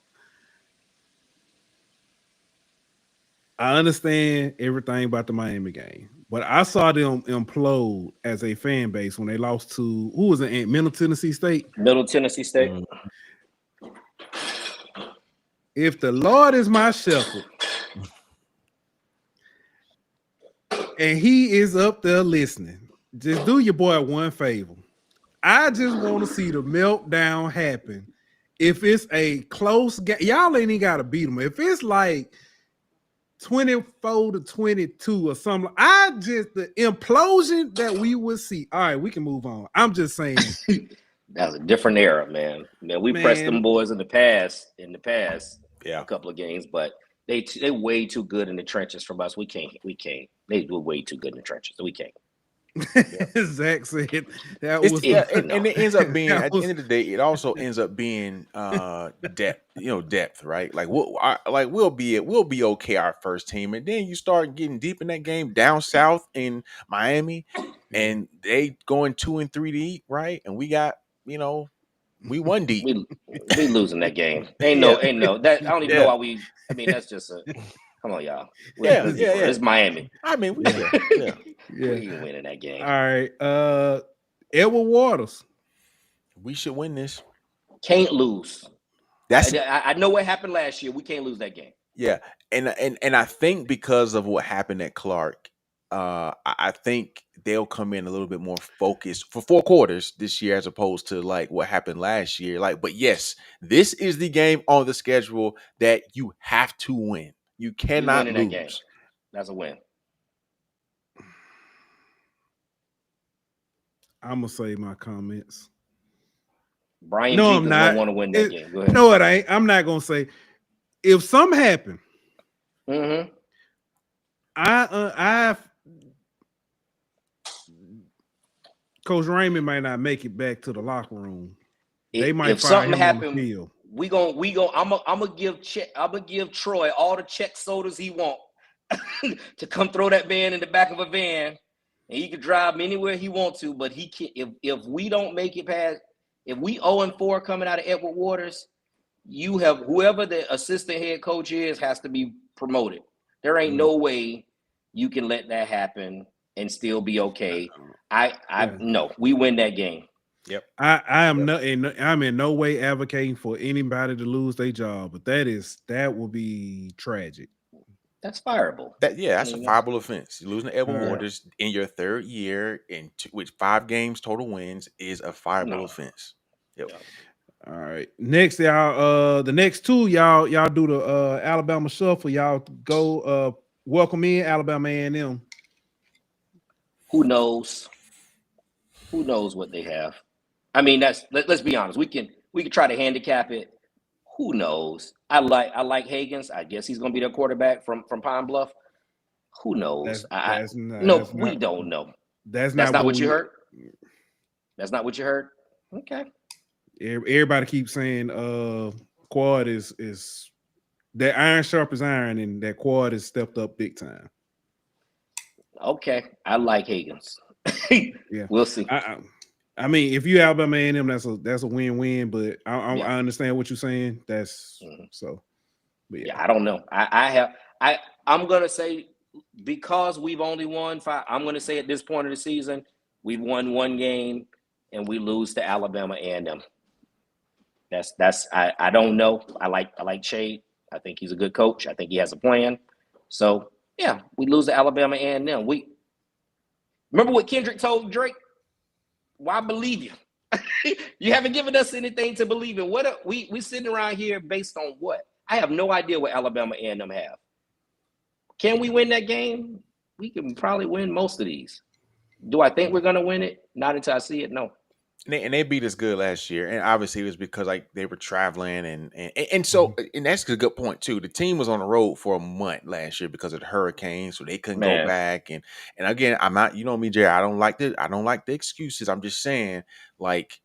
I understand everything about the Miami game, but I saw them implode as a fan base when they lost to, who was it, Middle Tennessee State? Middle Tennessee State. If the Lord is my shepherd and he is up there listening, just do your boy one favor. I just want to see the meltdown happen if it's a close game, y'all ain't even gotta beat them. If it's like 24-22 or something, the implosion that we would see. All right, we can move on. I'm just saying. That was a different era, man. We pressed them boys in the past. Yeah. A couple of games, but they way too good in the trenches from us. We can't. They do way too good in the trenches. We can't. Zach said that It's, was and it ends up being at the end of the day, it also ends up being depth, right? Like we'll be okay our first team, and then you start getting deep in that game down south in Miami, and they going 2 and 3 deep, right? And we got we won deep. We losing that game. Ain't no that I don't even know why we. I mean that's just a. Come on, y'all. It's Miami. I mean, we ain't winning that game. All right. Edward Waters. We should win this. Can't lose. I know what happened last year. We can't lose that game. Yeah. And I think because of what happened at Clark, I think they'll come in a little bit more focused for 4 quarters this year as opposed to like what happened last year. But yes, this is the game on the schedule that you have to win. You cannot lose. That game. That's a win. I'm gonna say my comments. Brian Jenkins don't want to win that game. Go ahead. No, it ain't. I'm not gonna say. If something happened, Coach Raymond might not make it back to the locker room. They might. If something happened, we go. I'm gonna give Troy all the check sodas he want to come throw that van in the back of a van, and he can drive anywhere he wants to. But he can if we don't make it past, if we 0-4 coming out of Edward Waters, you have whoever the assistant head coach is has to be promoted. There ain't no way you can let that happen and still be okay. No, we win that game. Yep. I'm in no way advocating for anybody to lose their job, but that will be tragic. That's fireable. That's a fireable offense. You're losing to Edward Waters in your 3rd year with 5 games total wins is a fireable offense. Yep. All right. Next, y'all. The next 2, y'all do the Alabama shuffle. Y'all go welcome in Alabama A&M. Who knows? Who knows what they have? I mean, let's be honest. We can try to handicap it. Who knows? I like Higgins. I guess he's going to be their quarterback from Pine Bluff. Who knows? We don't know. That's not what you heard. That's not what you heard. Okay. Everybody keeps saying Quad is that iron sharp as iron, and that Quad has stepped up big time. Okay, I like Higgins. Yeah, we'll see. I mean, if you Alabama A&M, that's a win-win. But I understand what you're saying. That's so. But I don't know. I'm gonna say because we've only won 5. I'm gonna say at this point of the season we've won 1 game and we lose to Alabama A&M. I don't know. I like Shade. I think he's a good coach. I think he has a plan. So yeah, we lose to Alabama A&M. We remember what Kendrick told Drake. Why believe you? You haven't given us anything to believe in. What we sitting around here based on what? I have no idea what Alabama A&M have. Can we win that game? We can probably win most of these. Do I think we're gonna win it? Not until I see it. No. And they beat us good last year, and obviously it was because like they were traveling, and so and that's a good point too. The team was on the road for a month last year because of the hurricane, so they couldn't go back. And again, I'm not, you know me, Jerry. I don't like the excuses. I'm just saying, like,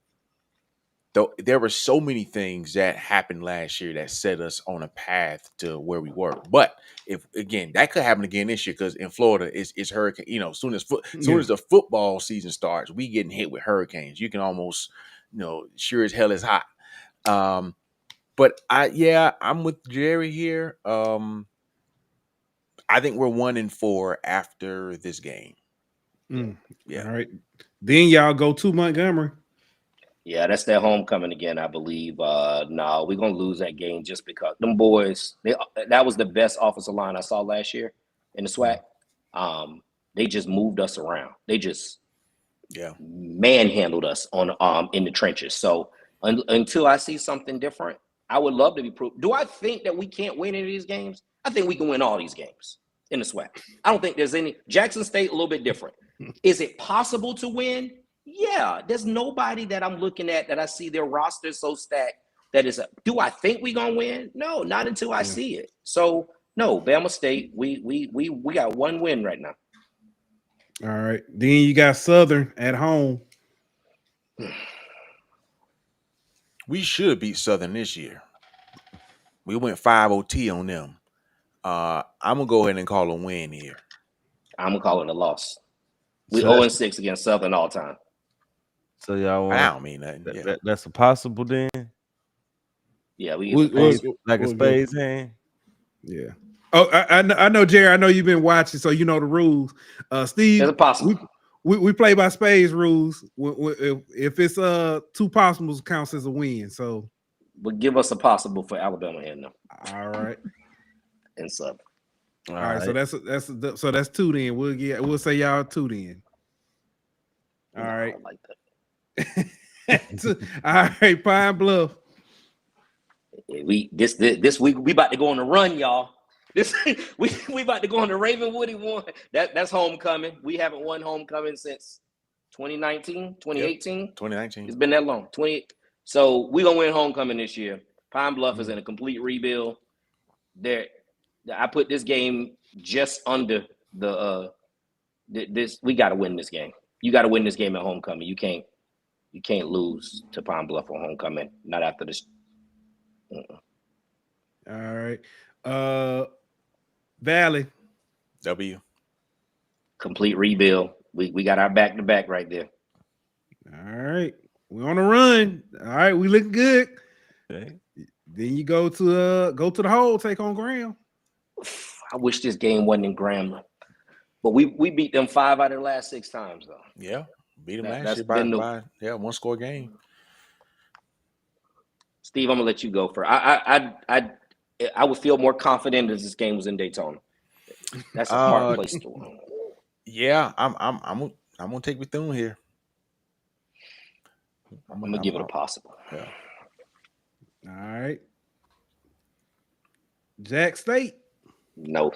there were so many things that happened last year that set us on a path to where we were. But if again, that could happen again this year because in Florida, it's hurricane. You know, soon as the football season starts, we getting hit with hurricanes. You can almost, sure as hell is hot. But I'm with Jerry here. I think we're 1-4 after this game. Yeah. All right. Then y'all go to Montgomery. Yeah, that's their homecoming again, I believe. No, we're going to lose that game just because them boys, that was the best offensive line I saw last year in the SWAC. They just moved us around. They just manhandled us on in the trenches. So Until I see something different, I would love to be proved. Do I think that we can't win any of these games? I think we can win all these games in the SWAC. I don't think there's any. Jackson State, a little bit different. Is it possible to win? Yeah. There's nobody that I'm looking at that I see their roster so stacked that is. Do I think we're gonna win? No, not until I see it. So no, Bama State, we got one win right now. All right. Then you got Southern at home. We should beat Southern this year. We went 5 OT on them. I'm gonna go ahead and call a win here. I'm gonna call it a loss. We So 0-6 against Southern all time. So y'all want? I don't mean nothing. Yeah. That's a possible then. Yeah, Like a spades hand. Yeah. Oh, I know, Jerry. I know you've been watching, so you know the rules. Steve, there's a possible. We play by spades rules. If it's 2 possibles, counts as a win. So, but give us a possible for Alabama and them. All right. And Southern. All right. So that's 2 then. We'll say y'all 2 then. All right. I like that. All right, Pine Bluff. This week we about to go on the run, y'all. We about to go on the Ravenwood one. That's homecoming. We haven't won homecoming since 2019, 2018. Yep. 2019. It's been that long. So we're gonna win homecoming this year. Pine Bluff is in a complete rebuild. I put this game just under this. We gotta win this game. You gotta win this game at homecoming. You can't lose to Pine Bluff on homecoming. Not after this. All right. Valley. W. Complete rebuild. We got our back-to-back right there. All right. We're on a run. All right, we looking good. Okay. Then you go to the hole, take on Graham. I wish this game wasn't in Graham. But we beat them 5 out of the last 6 times, though. Yeah. Beat them last year by 1-score game. Steve, I'm gonna let you go first. I would feel more confident if this game was in Daytona. That's a smart place to win. Yeah, I'm gonna take Bethune here. I'm gonna give it a possible. Yeah. All right. Jack State. No.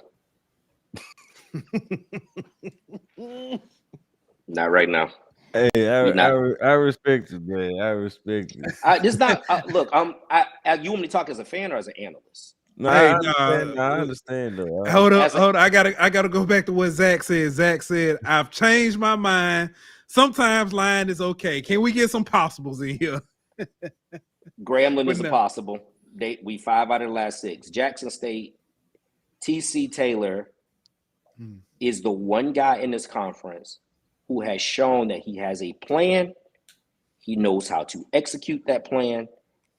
Not right now. Hey, I respect it, man. I respect it. This not look. You want me to talk as a fan or as an analyst? No, I understand though. Hold on. I gotta go back to what Zach said. Zach said, "I've changed my mind. Sometimes lying is okay. Can we get some possibles in here?" Grambling is a possible. We 5 out of the last 6. Jackson State, TC Taylor is the one guy in this conference who has shown that he has a plan. He knows how to execute that plan.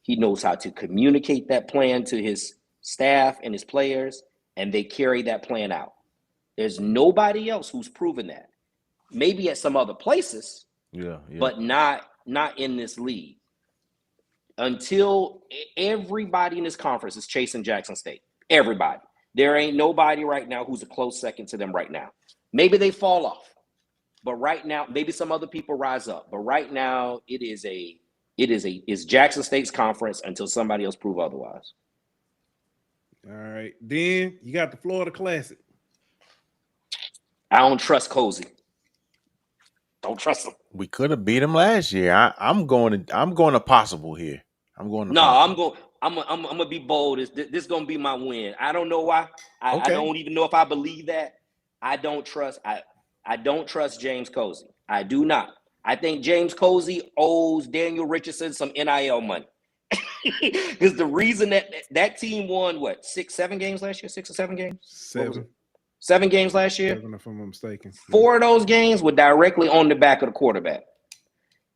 He knows how to communicate that plan to his staff and his players, and they carry that plan out. There's nobody else who's proven that. Maybe at some other places, but not in this league. Until everybody in this conference is chasing Jackson State. Everybody. There ain't nobody right now who's a close second to them right now. Maybe they fall off. But right now, maybe some other people rise up. But right now, it's Jackson State's conference until somebody else prove otherwise. All right. Then you got the Florida Classic. I don't trust Cozy. Don't trust him. We could have beat him last year. I'm going to possible here. I'm gonna be bold. This gonna be my win. I don't know why. I don't even know if I believe that. I don't trust James Cozy. I do not. I think James Cozy owes Daniel Richardson some NIL money. Because the reason that team won 7 games last year? 6 or 7 games? 7 games last year? 7, if I'm not mistaken. 4 of those games were directly on the back of the quarterback.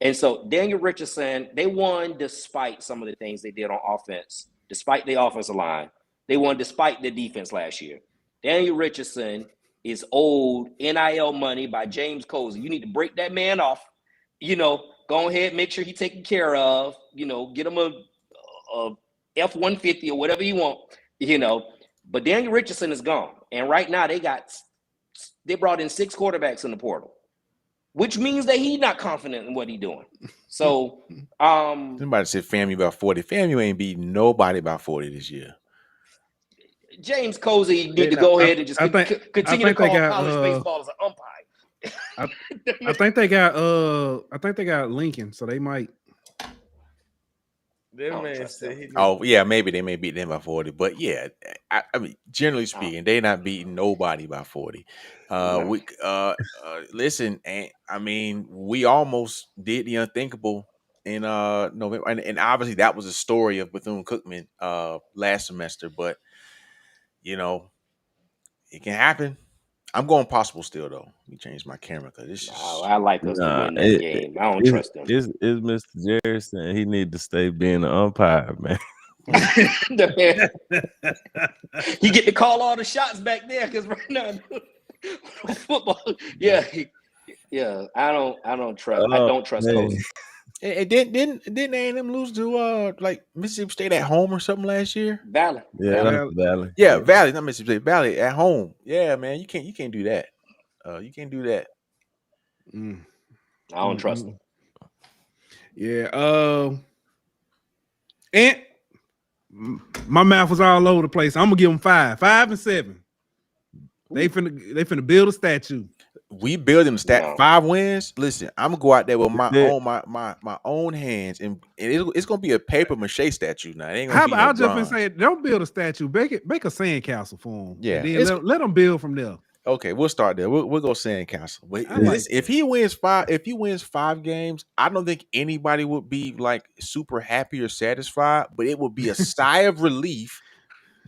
And so Daniel Richardson, they won despite some of the things they did on offense, despite the offensive line. They won despite the defense last year. Daniel Richardson is owed NIL money by James Cozy. You need to break that man off. Go ahead, make sure he's taken care of. Get him a F-150 or whatever you want. But Daniel Richardson is gone, and right now they brought in 6 quarterbacks in the portal, which means that he's not confident in what he's doing. So, Somebody said FAMU about 40. FAMU ain't beating nobody by 40 this year. James Cozy need to go ahead and just continue to call college got, baseball as an umpire. I think they got Lincoln, so they might. Oh yeah, maybe they may beat them by 40, but yeah, I mean, generally speaking, they're not beating nobody by 40. Listen, and I mean, we almost did the unthinkable in November, and obviously that was a story of Bethune-Cookman last semester, but you know, it can happen. I'm going possible still though. Let me change my camera because this is. I like us to win that game. I don't trust them. Is Mr. Jerry saying he need to stay being an umpire, man? He get to call all the shots back there because right now football. Yeah. I don't trust. I don't trust Cozy. And didn't A&M lose to like Mississippi State at home or something last year? Valley. Valley. Yeah, Valley, not Mississippi State. Valley at home. Yeah, man, you can't do that. You can't do that. I don't trust them. Yeah. And my mouth was all over the place. I'm gonna give them 5 and 7. They finna build a statue. We build them 5 wins. Listen, I'm gonna go out there with my own hands, and it's gonna be a paper mache statue now. It ain't gonna be I'll just say, don't build a statue. Make a sandcastle for them. Yeah, let them build from there. Okay, we'll start there. We'll go sandcastle. But if he wins 5 games, I don't think anybody would be like super happy or satisfied. But it would be a sigh of relief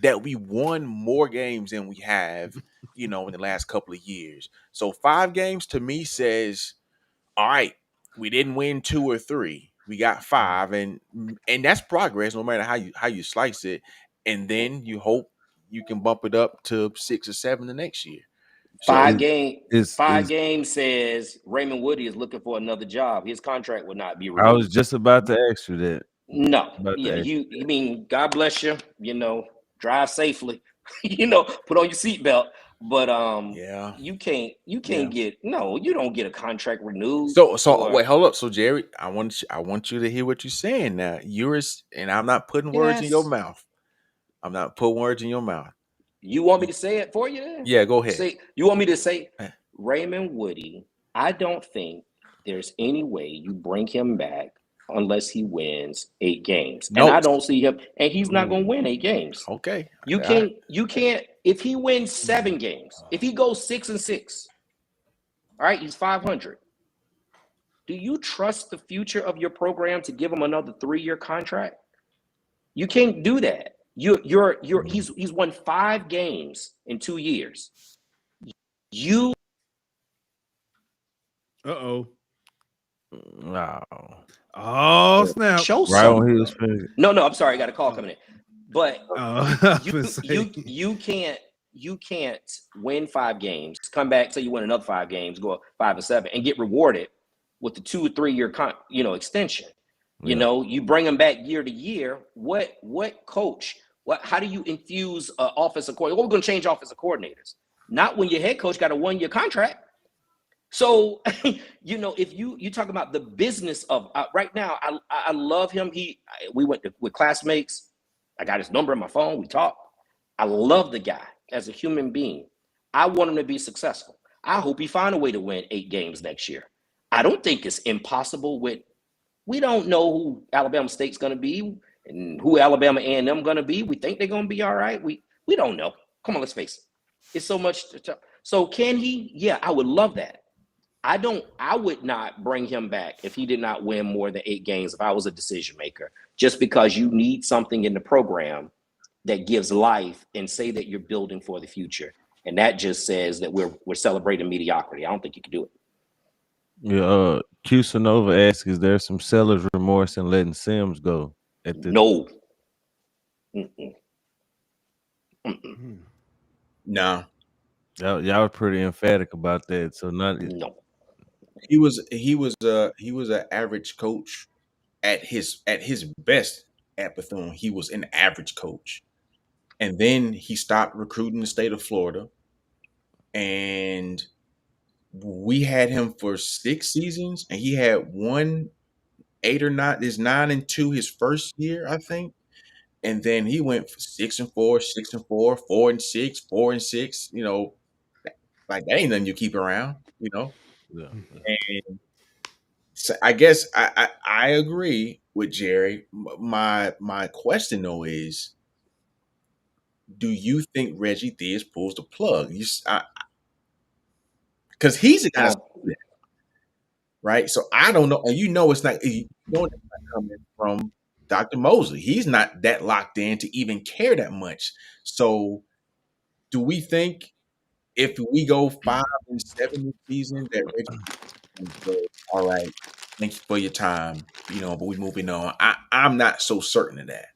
that we won more games than we have, in the last couple of years. So 5 games to me says, all right, we didn't win 2 or 3. We got 5, and that's progress no matter how you slice it. And then you hope you can bump it up to 6 or 7 the next year. Five games says Raymond Woody is looking for another job. His contract will not be renewed. I was just about to ask you that. No, you mean God bless you. Drive safely. Put on your seatbelt. But you can't get you don't get a contract renewed. So wait, hold up. So Jerry, I want you to hear what you're saying now. And I'm not putting words in your mouth. I'm not putting words in your mouth. You want me to say it for you then? Yeah, go ahead. You want me to say Raymond Woody? I don't think there's any way you bring him back unless he wins 8 games. And I don't see him, and he's not going to win 8 games. Okay. You can't, if he wins 7 games, if he goes 6-6, all right, he's 500. Do you trust the future of your program to give him another 3-year contract? You can't do that. He's won 5 games in 2 years. Uh-oh. Wow. Oh, snap. Show right something. When he was finished. No, I'm sorry, I got a call coming in. But you can't win 5 games, come back, say you win another 5 games, go 5 and 7, and get rewarded with the 2 or 3 year extension. You bring them back year to year. What coach? How do you infuse offensive coordinator? We're going to change offensive coordinators. Not when your head coach got a 1-year contract. So, if you talk about the business of right now, I love him. We went with classmates. I got his number on my phone. We talked. I love the guy as a human being. I want him to be successful. I hope he find a way to win 8 games next year. I don't think it's impossible. We don't know who Alabama State's going to be and who Alabama A&M going to be. We think they're going to be all right. We don't know. Come on, let's face it. It's so much to talk. So can he? Yeah, I would love that. I would not bring him back if he did not win more than 8 games if I was a decision maker, just because you need something in the program that gives life and say that you're building for the future. And that just says that we're celebrating mediocrity. I don't think you can do it. Yeah, Cusanova asks, is there some seller's remorse in letting Sims go at this? No. No. Y'all were pretty emphatic about that. So no. He was an average coach at his best at Bethune. He was an average coach. And then he stopped recruiting the state of Florida. And we had him for 6 seasons, and he had 1 8 or 9. Is 9-2 his first year, I think, and then he went 6-4, 6-4, 4-6, 4-6. Like that ain't nothing you keep around. Yeah. And so I guess I agree with Jerry. My question though is, do you think Reggie Theus pulls the plug? Because he's the guy that's Um, right. So I don't know, and it's not. It's not coming from Dr. Mosley. He's not that locked in to even care that much. So, do we think if we go 5-7 this season, that Reggie can go, all right, thank you for your time, but we moving on? I'm not so certain of that.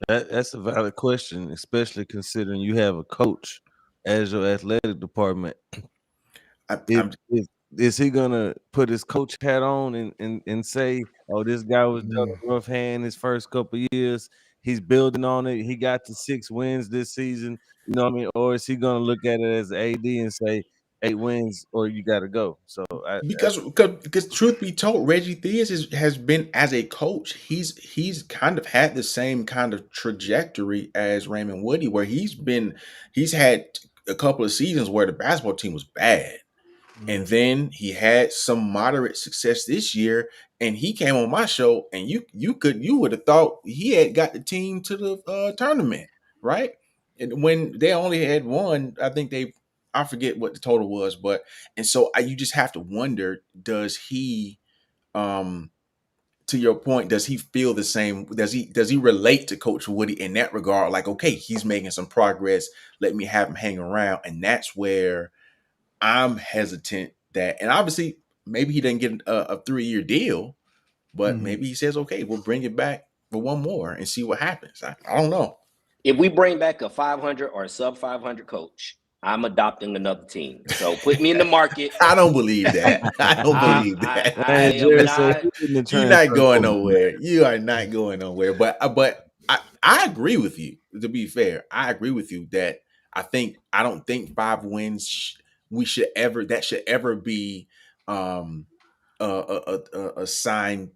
That's a valid question, especially considering you have a coach as your athletic department. If, I'm if is he gonna put his coach hat on and say, "Oh, this guy was dealt a rough hand his first couple years. He's building on it. He got to 6 wins this season." You know what I mean? Or is he gonna look at it as AD and say, 8 wins or you got to go? So because truth be told, Reggie Theus has been, as a coach, he's kind of had the same kind of trajectory as Raymond Woody, where he's had a couple of seasons where the basketball team was bad. And then he had some moderate success this year, and he came on my show, and you would have thought he had got the team to the tournament, right? And when they only had one, I forget what the total was, but and so you just have to wonder, does he, to your point, does he feel the same? Does he relate to Coach Woody in that regard? Like, okay, he's making some progress. Let me have him hang around, and that's where I'm hesitant and obviously maybe he didn't get a 3-year deal, but maybe he says, okay, we'll bring it back for one more and see what happens. I don't know. if we bring back a 500 or a sub 500 coach, I'm adopting another team. So put me in the market. I don't believe that. I don't believe that. I am not. You're not going nowhere. You are not going nowhere. But I agree with you. To be fair, I agree with you that I don't think 5 wins that should ever be a sign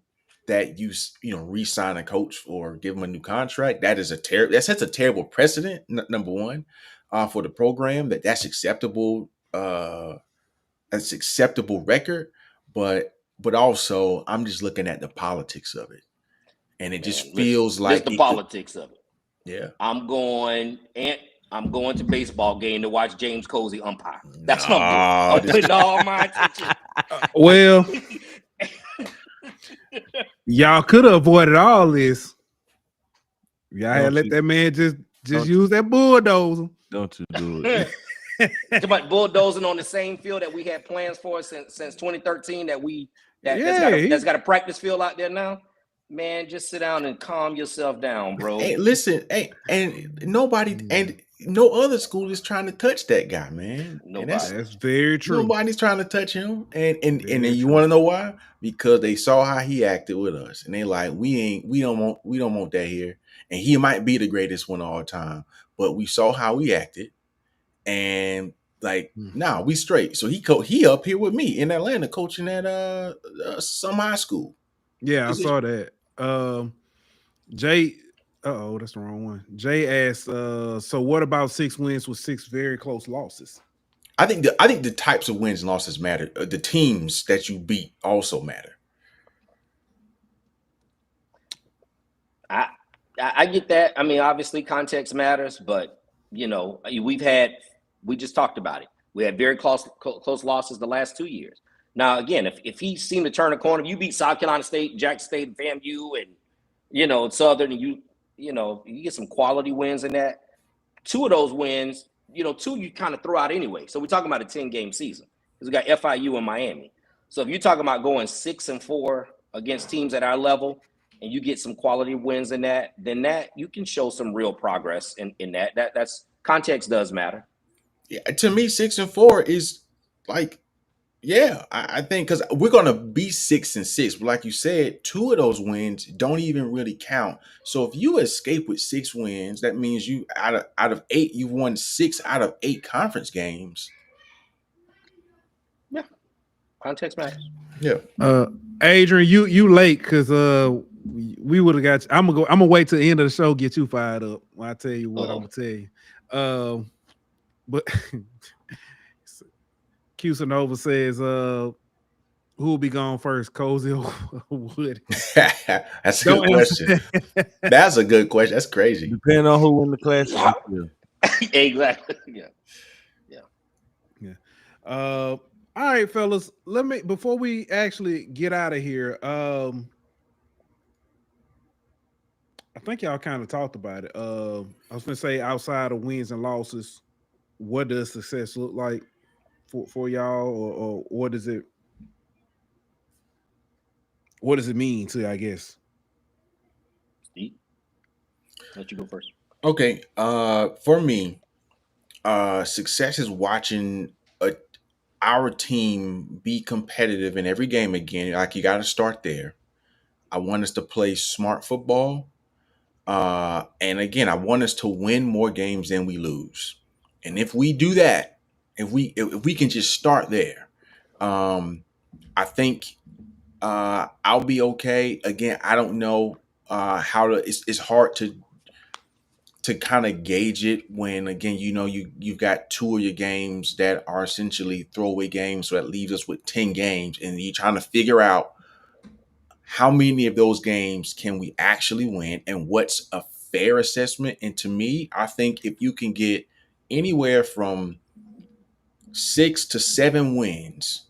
that you re-sign a coach or give him a new contract. That sets a terrible precedent. Number one, for the program, that's acceptable. That's acceptable record, but also I'm just looking at the politics of it, and it just Man, listen, feels this like the it could. politics of it. Yeah, I'm going to baseball game to watch James Cozy umpire. That's what I'm doing. I'm putting all my attention. Well, y'all could have avoided all this. Y'all had let that man just use that bulldozer. Don't you do it. It's about bulldozing on the same field that we had plans for since 2013 that's got a practice field out there now. Man, just sit down and calm yourself down, bro. Hey, listen, and nobody and no other school is trying to touch that guy, man. Nobody. That's very true. Nobody's trying to touch him, and you want to know why? Because they saw how he acted with us, and they like, we don't want that here. And he might be the greatest one of all time, but we saw how he acted, and like, nah, we straight. So he up here with me in Atlanta coaching at some high school. Yeah, I saw that. Jay, that's the wrong one. Jay asked, so what about 6 wins with 6 very close losses? I think the types of wins and losses matter. The teams that you beat also matter. I get that. I mean, obviously context matters, but we just talked about it. We had very close losses the last 2 years. Now, again, if he seemed to turn a corner, if you beat South Carolina State, Jackson State, FAMU, and Southern, and you get some quality wins in that. 2 of those wins, 2 you kind of throw out anyway. So we're talking about a 10-game season because we got FIU and Miami. So if you're talking about going 6-4 against teams at our level, and you get some quality wins in that, then that you can show some real progress in that. That's context does matter. Yeah, to me, 6-4 is like, yeah, I think because we're gonna be 6-6, but like you said, 2 of those wins don't even really count. So if you escape with 6 wins, that means you out of 8, you've won 6 out of 8 conference games. Yeah, Context matters. Yeah. Adrian, you late because we would have got you. I'm gonna wait till the end of the show, get you fired up when I tell you what I'm gonna tell you. But Cusanova says who will be gone first, Cozy or Woody? That's a good question. That's a good question. That's crazy. Depending on who win the class. Exactly. Yeah. All right, fellas. Let me before we actually get out of here. I think y'all kind of talked about it. I was gonna say outside of wins and losses, what does success look like for y'all, or what does it mean to you, I guess? Steve, let you go first. Okay. For me, success is watching our team be competitive in every game again. Like, you got to start there. I want us to play smart football. And again, I want us to win more games than we lose. And if we do that, if we can just start there, I think I'll be okay. Again, I don't know how to. It's hard to kind of gauge it when, again, you've got 2 of your games that are essentially throwaway games, so that leaves us with 10 games, and you're trying to figure out how many of those games can we actually win and what's a fair assessment. And to me, I think if you can get anywhere from 6 to 7 wins,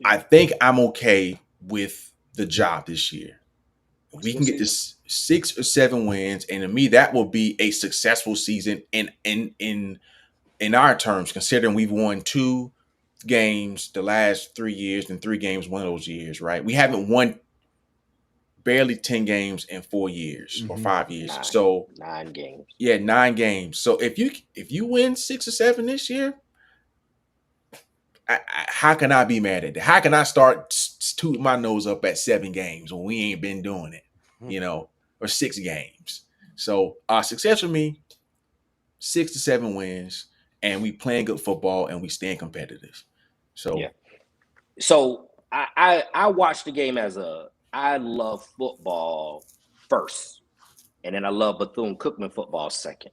I think I'm okay with the job this year. We can get this 6 or 7 wins, and to me, that will be a successful season in our terms, considering we've won 2 games the last 3 years and 3 games one of those years, right? We haven't won barely 10 games in 4 years or 5 years. 9 games. Yeah, 9 games. So if you win 6 or 7 this year, how can I be mad at that? How can I start tooting my nose up at 7 games when we ain't been doing it, or 6 games? So success for me, 6 to 7 wins, and we playing good football and we staying competitive. So yeah. So I watch the game I love football first, and then I love Bethune-Cookman football second.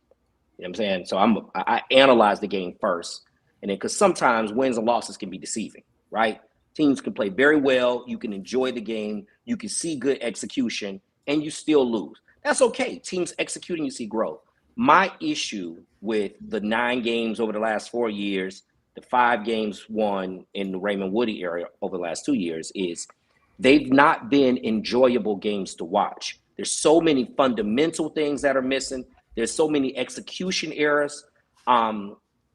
You know what I'm saying? So I analyze the game first, and then because sometimes wins and losses can be deceiving, right? Teams can play very well, you can enjoy the game, you can see good execution, and you still lose. That's okay. Teams executing, you see growth. My issue with the 9 games over the last 4 years, the 5 games won in the Raymond Woody area over the last 2 years, is they've not been enjoyable games to watch. There's so many fundamental things that are missing. There's so many execution errors.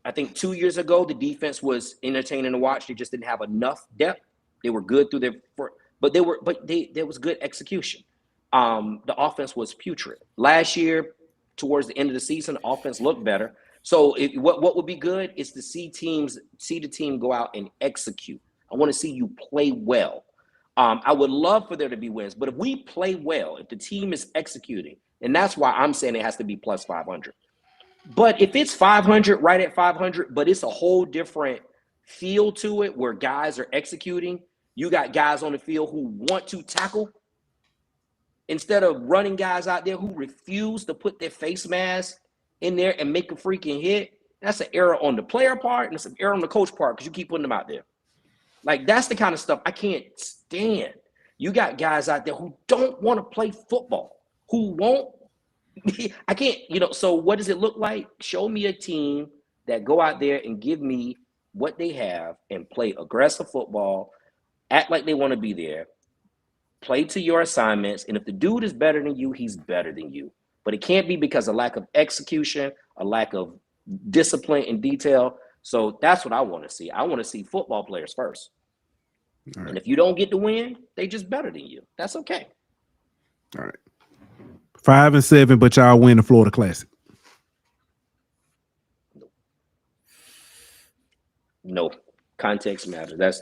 I think 2 years ago, the defense was entertaining to watch. They just didn't have enough depth. They were good through there was good execution. The offense was putrid. Last year, towards the end of the season, the offense looked better. So what would be good is to see the team go out and execute. I want to see you play well. I would love for there to be wins, but if we play well, if the team is executing, and that's why I'm saying it has to be plus 500. But if it's 500, right at 500, but it's a whole different feel to it where guys are executing, you got guys on the field who want to tackle instead of running guys out there who refuse to put their face mask in there and make a freaking hit. That's an error on the player part and it's an error on the coach part because you keep putting them out there. Like, that's the kind of stuff I can't stand. You got guys out there who don't want to play football, who won't. I can't, so what does it look like? Show me a team that go out there and give me what they have and play aggressive football, act like they want to be there, play to your assignments. And if the dude is better than you, he's better than you. But it can't be because of lack of execution, a lack of discipline and detail. So that's what I want to see. I want to see football players first. Right. And if you don't get to win, they just better than you. That's okay. All right. 5 and 7, but y'all win the Florida Classic. No, context matters. That's.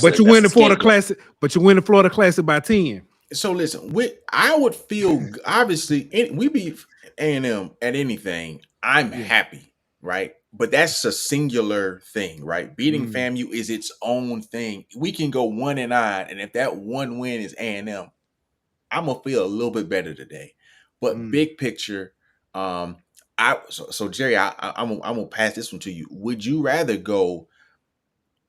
But you win the Florida Classic. But you win the Florida Classic by 10. So listen, I would feel obviously we beat A&M at anything. I'm happy, right? but that's a singular thing, right? Beating Mm. FAMU is its own thing. We can go 1-9, and if that one win is A&M, I'm gonna feel a little bit better today. But big picture, so Jerry, I'm gonna pass this one to you. Would you rather go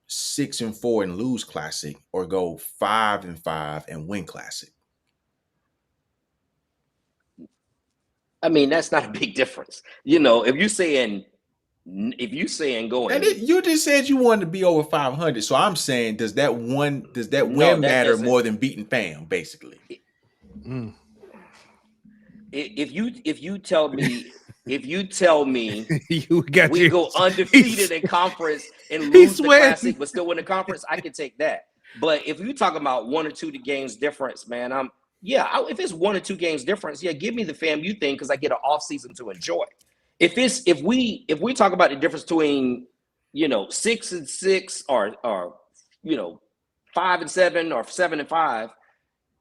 6-4 and lose Classic, or go 5-5 and win Classic? I mean, that's not a big difference. You know, if you saying going, You just said you wanted to be over 500, so I'm saying, does that win that matter doesn't. more than beating FAM, basically? If you tell me You got we your- go undefeated in conference and he's lose the sweating. Classic but still win the conference, I can take that. But if you talking about 1 or 2 games difference, man, if it's 1 or 2 games difference, yeah, give me the FAMU thing because I get an off season to enjoy. If we talk about the difference between 6-6 or 5-7 or 7-5,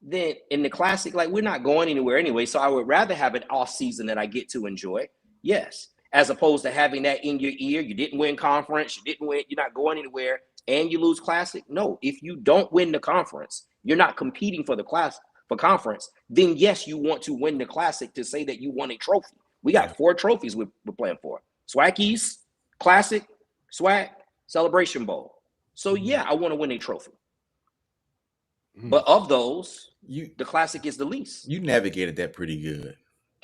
then in the Classic, like, we're not going anywhere anyway. So I would rather have an off season that I get to enjoy. Yes. As opposed to having that in your ear. You didn't win conference. You're not going anywhere, and you lose Classic. No, if you don't win the conference, you're not competing for the conference. Then yes, you want to win the Classic to say that you won a trophy. We got 4 trophies we're playing for: SWAC East, Classic, SWAC, Celebration Bowl. So yeah, I want to win a trophy. But of those, the Classic is the least. You navigated that pretty good.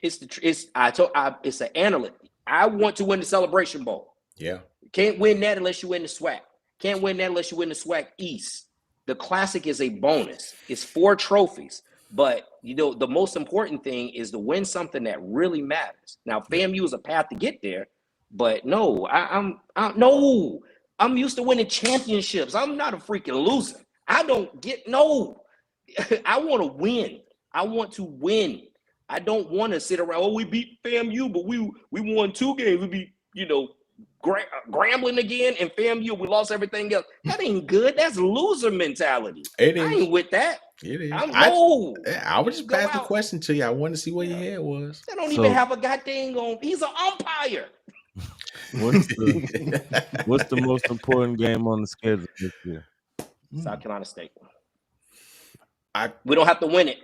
It's an analyst. I want to win the Celebration Bowl. Yeah. Can't win that unless you win the SWAC. Can't win that unless you win the SWAC East. The Classic is a bonus. It's 4 trophies. But the most important thing is to win something that really matters. Now, FAMU is a path to get there, but no, I'm used to winning championships. I'm not a freaking loser. I want to win. I want to win. I don't want to sit around, we beat FAMU, but we won 2 games. We beat, Grambling again, and FAMU, we lost everything else. That ain't good. That's loser mentality. It is. I ain't with that. It is. I would just pass the question to you. I wanted to see what your head was. I don't even have a goddamn he's an umpire. What's the most important game on the schedule this year? South Carolina State. We don't have to win it.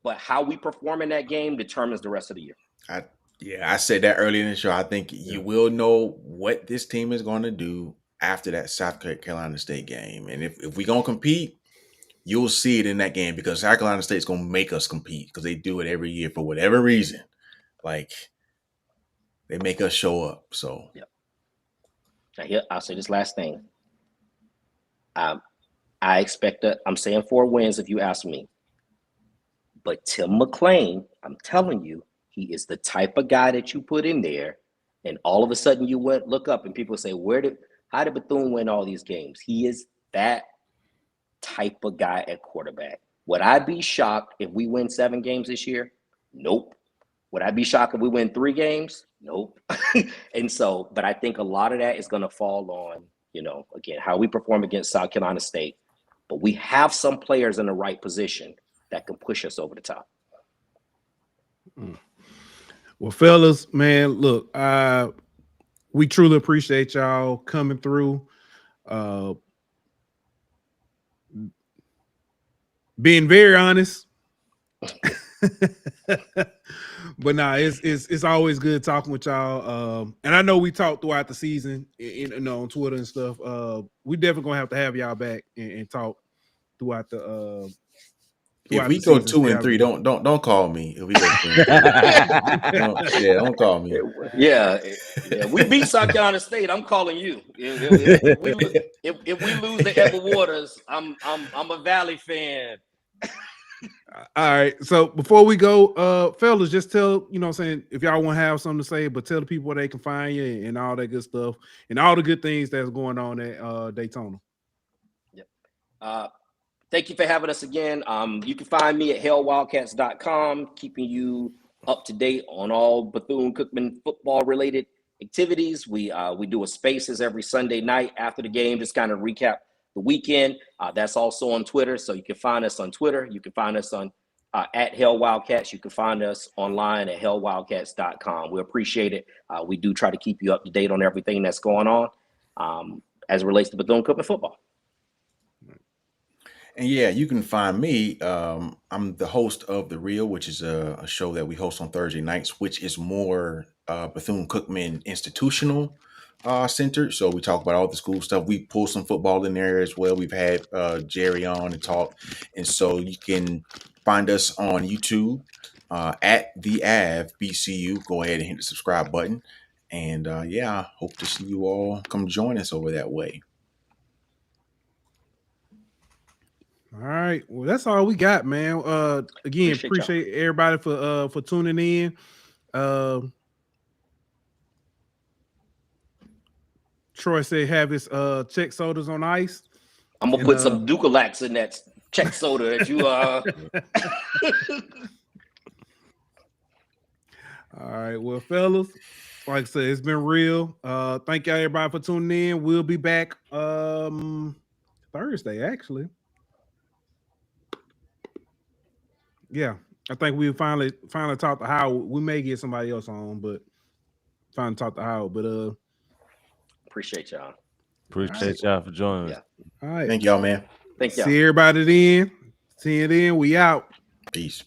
But how we perform in that game determines the rest of the year. I said that earlier in the show. I think you will know what this team is going to do after that South Carolina State game. And if we're going to compete, you'll see it in that game, because South Carolina State is going to make us compete, because they do it every year for whatever reason. Like, they make us show up. So, Now here, I'll say this last thing. I expect I'm saying 4 wins if you ask me. But Tim McClain, I'm telling you, he is the type of guy that you put in there, and all of a sudden you look up and people say, how did Bethune win all these games? He is that type of guy at quarterback. Would I be shocked if we win 7 games this year? Nope. Would I be shocked if we win 3 games? Nope. And so, but I think a lot of that is going to fall on, again, how we perform against South Carolina State. But we have some players in the right position that can push us over the top. Well, fellas, man, look, we truly appreciate y'all coming through, being very honest. But nah, it's always good talking with y'all. And I know we talked throughout the season, on Twitter and stuff. We definitely gonna have y'all back and talk throughout the. If we go 2 and 3, don't call me. If we go 2 and 3, don't call me. Yeah, we beat South Carolina State. I'm calling you. If we lose the Edward Waters, I'm a Valley fan. All right. So before we go, fellas, just tell, if y'all want to have something to say, but tell the people where they can find you and all that good stuff and all the good things that's going on at Daytona. Yep. Thank you for having us again. You can find me at hellwildcats.com, keeping you up to date on all Bethune-Cookman football-related activities. We do a Spaces every Sunday night after the game, just kind of recap the weekend. That's also on Twitter, so you can find us on Twitter. You can find us on at Hell Wildcats. You can find us online at hellwildcats.com. We appreciate it. We do try to keep you up to date on everything that's going on as it relates to Bethune-Cookman football. And yeah, you can find me. I'm the host of The Real, which is a show that we host on Thursday nights, which is more Bethune-Cookman institutional centered. So we talk about all the school stuff. We pull some football in there as well. We've had Jerry on to talk. And so you can find us on YouTube at the HBCU. Go ahead and hit the subscribe button. And yeah, hope to see you all come join us over that way. All right. Well, that's all we got, man. Again, appreciate everybody for tuning in. Troy said have his check sodas on ice. I'm gonna put some Ducalax in that check soda that you All right, well, fellas, like I said, it's been real. Thank y'all everybody for tuning in. We'll be back Thursday, actually. Yeah, I think we finally talked to Howard. We may get somebody else on, but finally talk to Howard. But appreciate y'all. Appreciate y'all for joining us. All right. Thank y'all, man. Thank y'all. See everybody then. See you then. We out. Peace.